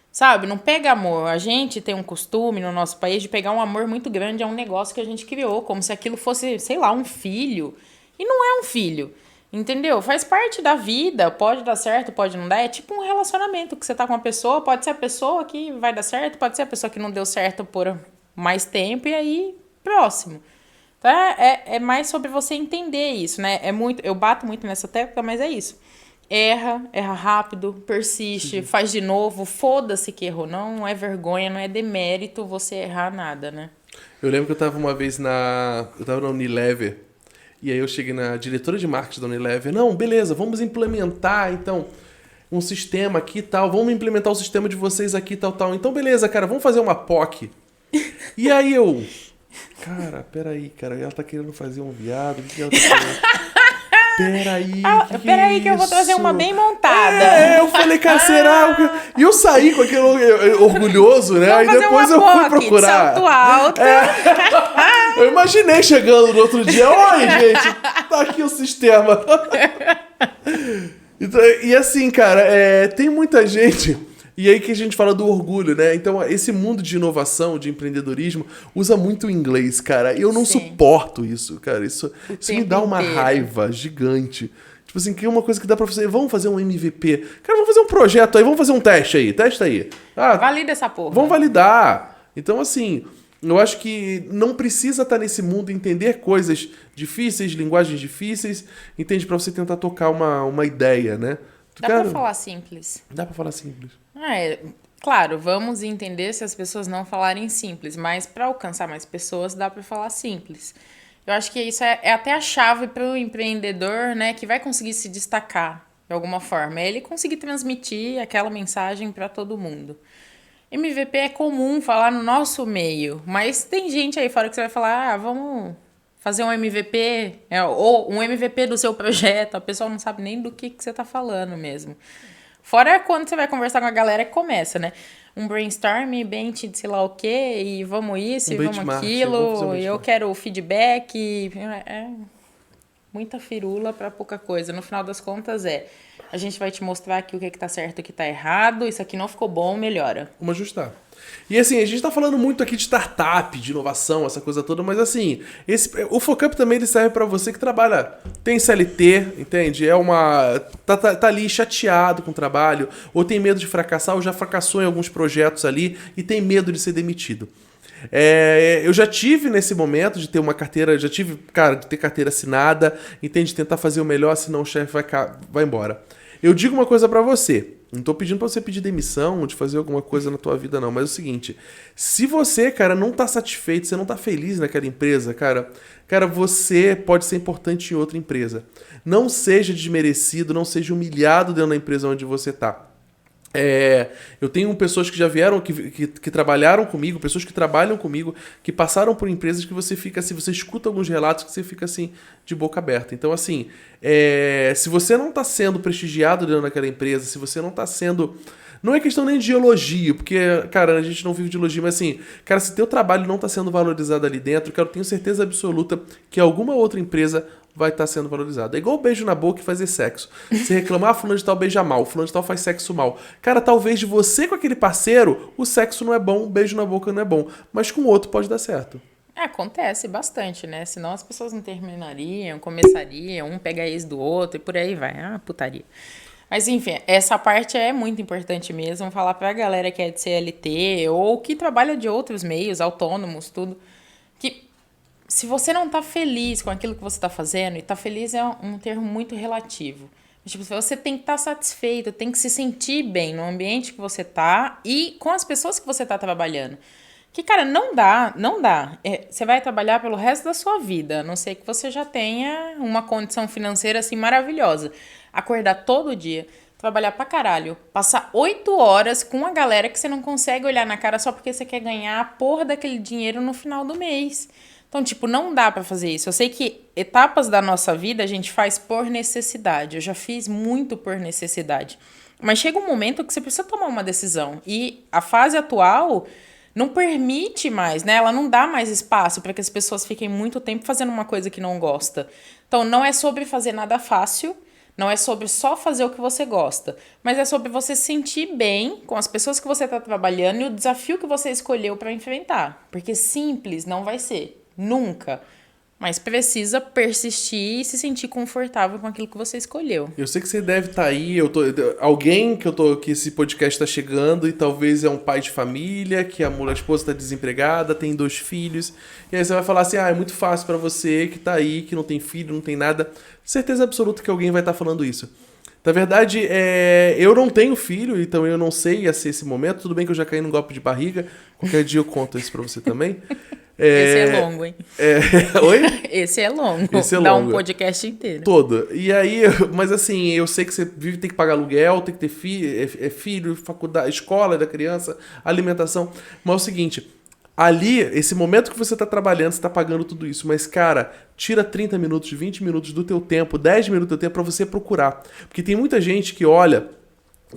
Speaker 2: Sabe? Não pega amor. A gente tem um costume no nosso país de pegar um amor muito grande a um negócio que a gente criou, como se aquilo fosse, sei lá, um filho. E não é um filho. Entendeu? Faz parte da vida. Pode dar certo, pode não dar. É tipo um relacionamento que você tá com uma pessoa. Pode ser a pessoa que vai dar certo, pode ser a pessoa que não deu certo por mais tempo e aí próximo. Então é mais sobre você entender isso, né? Eu bato muito nessa tecla, mas é isso. Erra rápido, persiste, faz de novo, foda-se que errou. Não é vergonha, não é demérito você errar nada, né?
Speaker 1: Eu lembro que eu tava uma vez eu tava na Unilever, e aí eu cheguei na diretora de marketing da Unilever. Não, beleza, vamos implementar, então, um sistema aqui e tal. Vamos implementar o sistema de vocês aqui e tal, tal. Então, beleza, cara, vamos fazer uma POC. E aí eu... Cara, peraí, cara, ela tá querendo fazer um viado, o que ela tá querendo?
Speaker 2: Peraí que eu vou trazer uma bem montada.
Speaker 1: Eu falei, cara, será? E eu saí com aquele orgulhoso, né?
Speaker 2: Vamos
Speaker 1: Aí depois eu fui procurar.
Speaker 2: De salto alto.
Speaker 1: Eu imaginei chegando no outro dia, oi, gente, tá aqui o sistema. Então, e assim, cara, tem muita gente... E aí que a gente fala do orgulho, né? Então, esse mundo de inovação, de empreendedorismo, usa muito o inglês, cara. E eu não suporto isso, cara. Isso me dá uma raiva gigante. Tipo assim, que é uma coisa que dá pra fazer. Vamos fazer um MVP. Cara, vamos fazer um projeto aí, vamos fazer um teste aí. Testa aí.
Speaker 2: Valida essa porra.
Speaker 1: Vamos validar. Então, assim, eu acho que não precisa estar nesse mundo, entender coisas difíceis, linguagens difíceis, entende? Pra você tentar tocar uma ideia, né?
Speaker 2: Dá pra falar simples.
Speaker 1: Dá pra falar simples.
Speaker 2: Claro, vamos entender se as pessoas não falarem simples, mas para alcançar mais pessoas dá para falar simples. Eu acho que isso é até a chave para o empreendedor, né, que vai conseguir se destacar de alguma forma. É ele conseguir transmitir aquela mensagem para todo mundo. MVP é comum falar no nosso meio, mas tem gente aí fora que você vai falar, vamos fazer um MVP, ou um MVP do seu projeto, a pessoa não sabe nem do que você tá falando mesmo. Fora quando você vai conversar com a galera que começa, né? Um brainstorm, bench de sei lá o quê, e vamos isso, e vamos aquilo, e eu quero feedback. É muita firula pra pouca coisa. No final das contas a gente vai te mostrar aqui o que tá certo e o que tá errado, isso aqui não ficou bom, melhora.
Speaker 1: Vamos ajustar. E assim, a gente tá falando muito aqui de startup, de inovação, essa coisa toda, mas assim, o Focup também ele serve pra você que trabalha, tem CLT, entende? Tá ali chateado com o trabalho, ou tem medo de fracassar, ou já fracassou em alguns projetos ali e tem medo de ser demitido. Eu já tive nesse momento de ter uma carteira, de ter carteira assinada, entende? Tentar fazer o melhor, senão o chefe vai embora. Eu digo uma coisa pra você, não tô pedindo pra você pedir demissão, de fazer alguma coisa na tua vida não, mas é o seguinte, se você, cara, não tá satisfeito, você não tá feliz naquela empresa, cara, você pode ser importante em outra empresa. Não seja desmerecido, não seja humilhado dentro da empresa onde você tá. Eu tenho pessoas que já vieram, que trabalharam comigo, pessoas que trabalham comigo, que passaram por empresas que você fica assim, você escuta alguns relatos que você fica assim, de boca aberta. Então, assim, se você não está sendo prestigiado dentro daquela empresa, se você não está sendo... Não é questão nem de elogio, porque, cara, a gente não vive de elogio, mas assim, cara, se teu trabalho não está sendo valorizado ali dentro, cara, eu tenho certeza absoluta que alguma outra empresa vai estar sendo valorizado. É igual beijo na boca e fazer sexo. Você reclamar, fulano de tal beija mal, fulano de tal faz sexo mal. Cara, talvez de você com aquele parceiro, o sexo não é bom, o beijo na boca não é bom, mas com o outro pode dar certo.
Speaker 2: Acontece bastante, né? Senão as pessoas não terminariam, começariam, um pega ex do outro e por aí vai. Ah, putaria. Mas enfim, essa parte é muito importante mesmo, falar pra galera que é de CLT ou que trabalha de outros meios, autônomos, tudo, que se você não tá feliz com aquilo que você tá fazendo, e tá feliz é um termo muito relativo. Tipo, você tem que estar satisfeito, tem que se sentir bem no ambiente que você tá e com as pessoas que você tá trabalhando. Que, cara, não dá. Você vai trabalhar pelo resto da sua vida, a não ser que você já tenha uma condição financeira, assim, maravilhosa. Acordar todo dia, trabalhar pra caralho, passar 8 horas com a galera que você não consegue olhar na cara só porque você quer ganhar a porra daquele dinheiro no final do mês. Então, tipo, não dá pra fazer isso. Eu sei que etapas da nossa vida a gente faz por necessidade. Eu já fiz muito por necessidade. Mas chega um momento que você precisa tomar uma decisão. E a fase atual não permite mais, né? Ela não dá mais espaço para que as pessoas fiquem muito tempo fazendo uma coisa que não gosta. Então, não é sobre fazer nada fácil, não é sobre só fazer o que você gosta, mas é sobre você se sentir bem com as pessoas que você está trabalhando e o desafio que você escolheu para enfrentar. Porque simples não vai ser, nunca. Mas precisa persistir e se sentir confortável com aquilo que você escolheu.
Speaker 1: Eu sei que você deve estar aí, alguém que esse podcast está chegando e talvez é um pai de família, que a esposa está desempregada, tem 2 filhos, e aí você vai falar assim, é muito fácil para você que tá aí, que não tem filho, não tem nada. Certeza absoluta que alguém vai estar falando isso. Na verdade, eu não tenho filho, então eu não sei ser esse momento. Tudo bem que eu já caí num golpe de barriga, qualquer dia eu conto isso para você também.
Speaker 2: Esse é longo, hein?
Speaker 1: Oi?
Speaker 2: Esse é longo.
Speaker 1: Esse é
Speaker 2: Dá
Speaker 1: longo.
Speaker 2: um podcast inteiro.
Speaker 1: Todo. E aí, mas assim, eu sei que você vive, tem que pagar aluguel, tem que ter filho, faculdade, escola da criança, alimentação. Mas é o seguinte, ali, esse momento que você tá trabalhando, você tá pagando tudo isso. Mas, cara, tira 30 minutos, 20 minutos do teu tempo, 10 minutos do teu tempo pra você procurar. Porque tem muita gente que olha.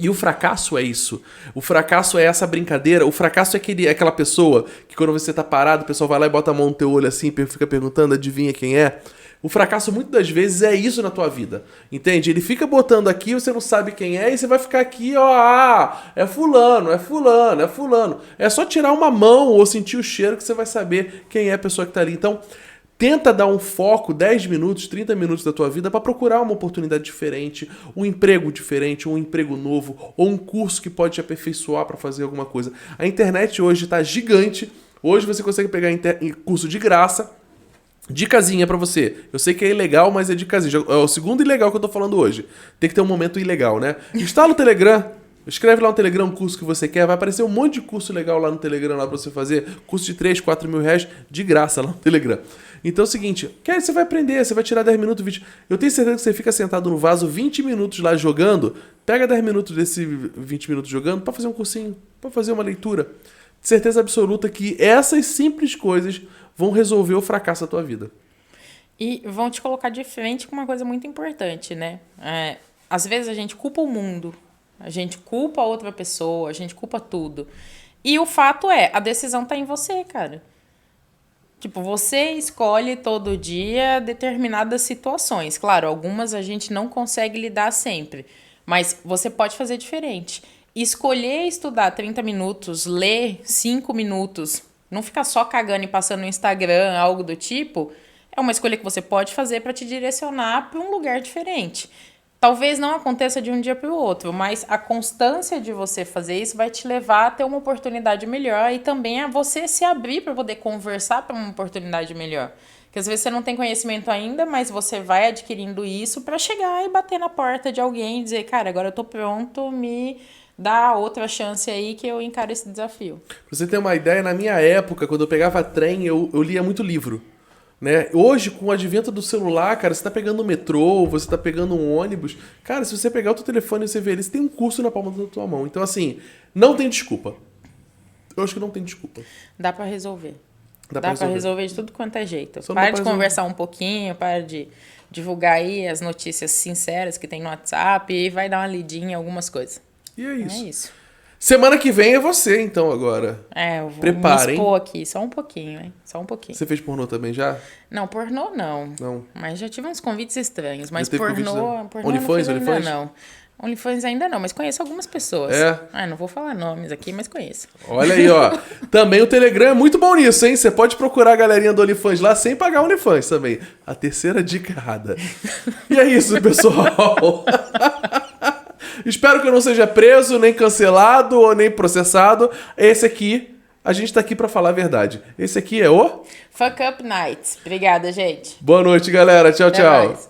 Speaker 1: E o fracasso é isso. O fracasso é essa brincadeira. O fracasso é aquela pessoa que quando você tá parado, o pessoal vai lá e bota a mão no teu olho assim, fica perguntando, adivinha quem é. O fracasso muitas das vezes é isso na tua vida. Entende? Ele fica botando aqui, você não sabe quem é, e você vai ficar aqui, é fulano, é fulano, é fulano. É só tirar uma mão ou sentir o cheiro que você vai saber quem é a pessoa que tá ali. Então, tenta dar um foco, 10 minutos, 30 minutos da tua vida para procurar uma oportunidade diferente, um emprego diferente, um emprego novo, ou um curso que pode te aperfeiçoar para fazer alguma coisa. A internet hoje está gigante. Hoje você consegue pegar curso de graça. Dicasinha pra você. Eu sei que é ilegal, mas é dicasinha. É o segundo ilegal que eu tô falando hoje. Tem que ter um momento ilegal, né? Instala o Telegram. Escreve lá no Telegram um curso que você quer. Vai aparecer um monte de curso legal lá no Telegram lá pra você fazer. Curso de 3, 4 mil reais de graça lá no Telegram. Então é o seguinte, você vai aprender, você vai tirar 10 minutos, 20. Eu tenho certeza que você fica sentado no vaso 20 minutos lá jogando. Pega 10 minutos desse 20 minutos jogando pra fazer um cursinho, pra fazer uma leitura. Certeza absoluta que essas simples coisas vão resolver o fracasso da tua vida.
Speaker 2: E vão te colocar de frente com uma coisa muito importante, né? Às vezes a gente culpa o mundo, a gente culpa a outra pessoa, a gente culpa tudo. E o fato é, a decisão tá em você, cara. Tipo, você escolhe todo dia determinadas situações. Claro, algumas a gente não consegue lidar sempre, mas você pode fazer diferente. Escolher estudar 30 minutos, ler 5 minutos, não ficar só cagando e passando no Instagram, algo do tipo, é uma escolha que você pode fazer para te direcionar para um lugar diferente. Talvez não aconteça de um dia para o outro, mas a constância de você fazer isso vai te levar a ter uma oportunidade melhor e também a você se abrir para poder conversar para uma oportunidade melhor. Porque às vezes você não tem conhecimento ainda, mas você vai adquirindo isso para chegar e bater na porta de alguém e dizer, cara, agora eu tô pronto, me dá outra chance aí que eu encaro esse desafio.
Speaker 1: Pra você ter uma ideia, na minha época, quando eu pegava trem, eu lia muito livro. Né? Hoje, com o advento do celular, cara, você tá pegando um metrô, você tá pegando um ônibus. Cara, se você pegar o teu telefone e você ver ele, você tem um curso na palma da tua mão. Então, assim, não tem desculpa. Eu acho que não tem desculpa.
Speaker 2: Dá pra resolver. Dá pra resolver de tudo quanto é jeito.
Speaker 1: Só
Speaker 2: para de conversar um pouquinho, para de divulgar aí as notícias sinceras que tem no WhatsApp e vai dar uma lidinha em algumas coisas.
Speaker 1: E é isso.
Speaker 2: É isso.
Speaker 1: Semana que vem é você, então, agora.
Speaker 2: Eu vou
Speaker 1: Prepara,
Speaker 2: me
Speaker 1: hein?
Speaker 2: expor aqui, só um pouquinho, hein? Só um pouquinho.
Speaker 1: Você fez pornô também já?
Speaker 2: Não, pornô não.
Speaker 1: Não.
Speaker 2: Mas já tive uns convites estranhos. Mas
Speaker 1: Já teve convites,
Speaker 2: pornô,
Speaker 1: né?
Speaker 2: pornô
Speaker 1: OnlyFans,
Speaker 2: não fiz ainda
Speaker 1: OnlyFans?
Speaker 2: não. OnlyFans ainda não, mas conheço algumas pessoas.
Speaker 1: É?
Speaker 2: Não vou falar nomes aqui, mas conheço.
Speaker 1: Olha aí, ó. Também o Telegram é muito bom nisso, hein? Você pode procurar a galerinha do OnlyFans lá sem pagar OnlyFans também. A terceira dica errada. E é isso, pessoal. Espero que eu não seja preso, nem cancelado ou nem processado. Esse aqui, a gente tá aqui pra falar a verdade. Esse aqui é o...
Speaker 2: Fuck Up Nights. Obrigada, gente.
Speaker 1: Boa noite, galera. Tchau,
Speaker 2: Até
Speaker 1: tchau.
Speaker 2: mais.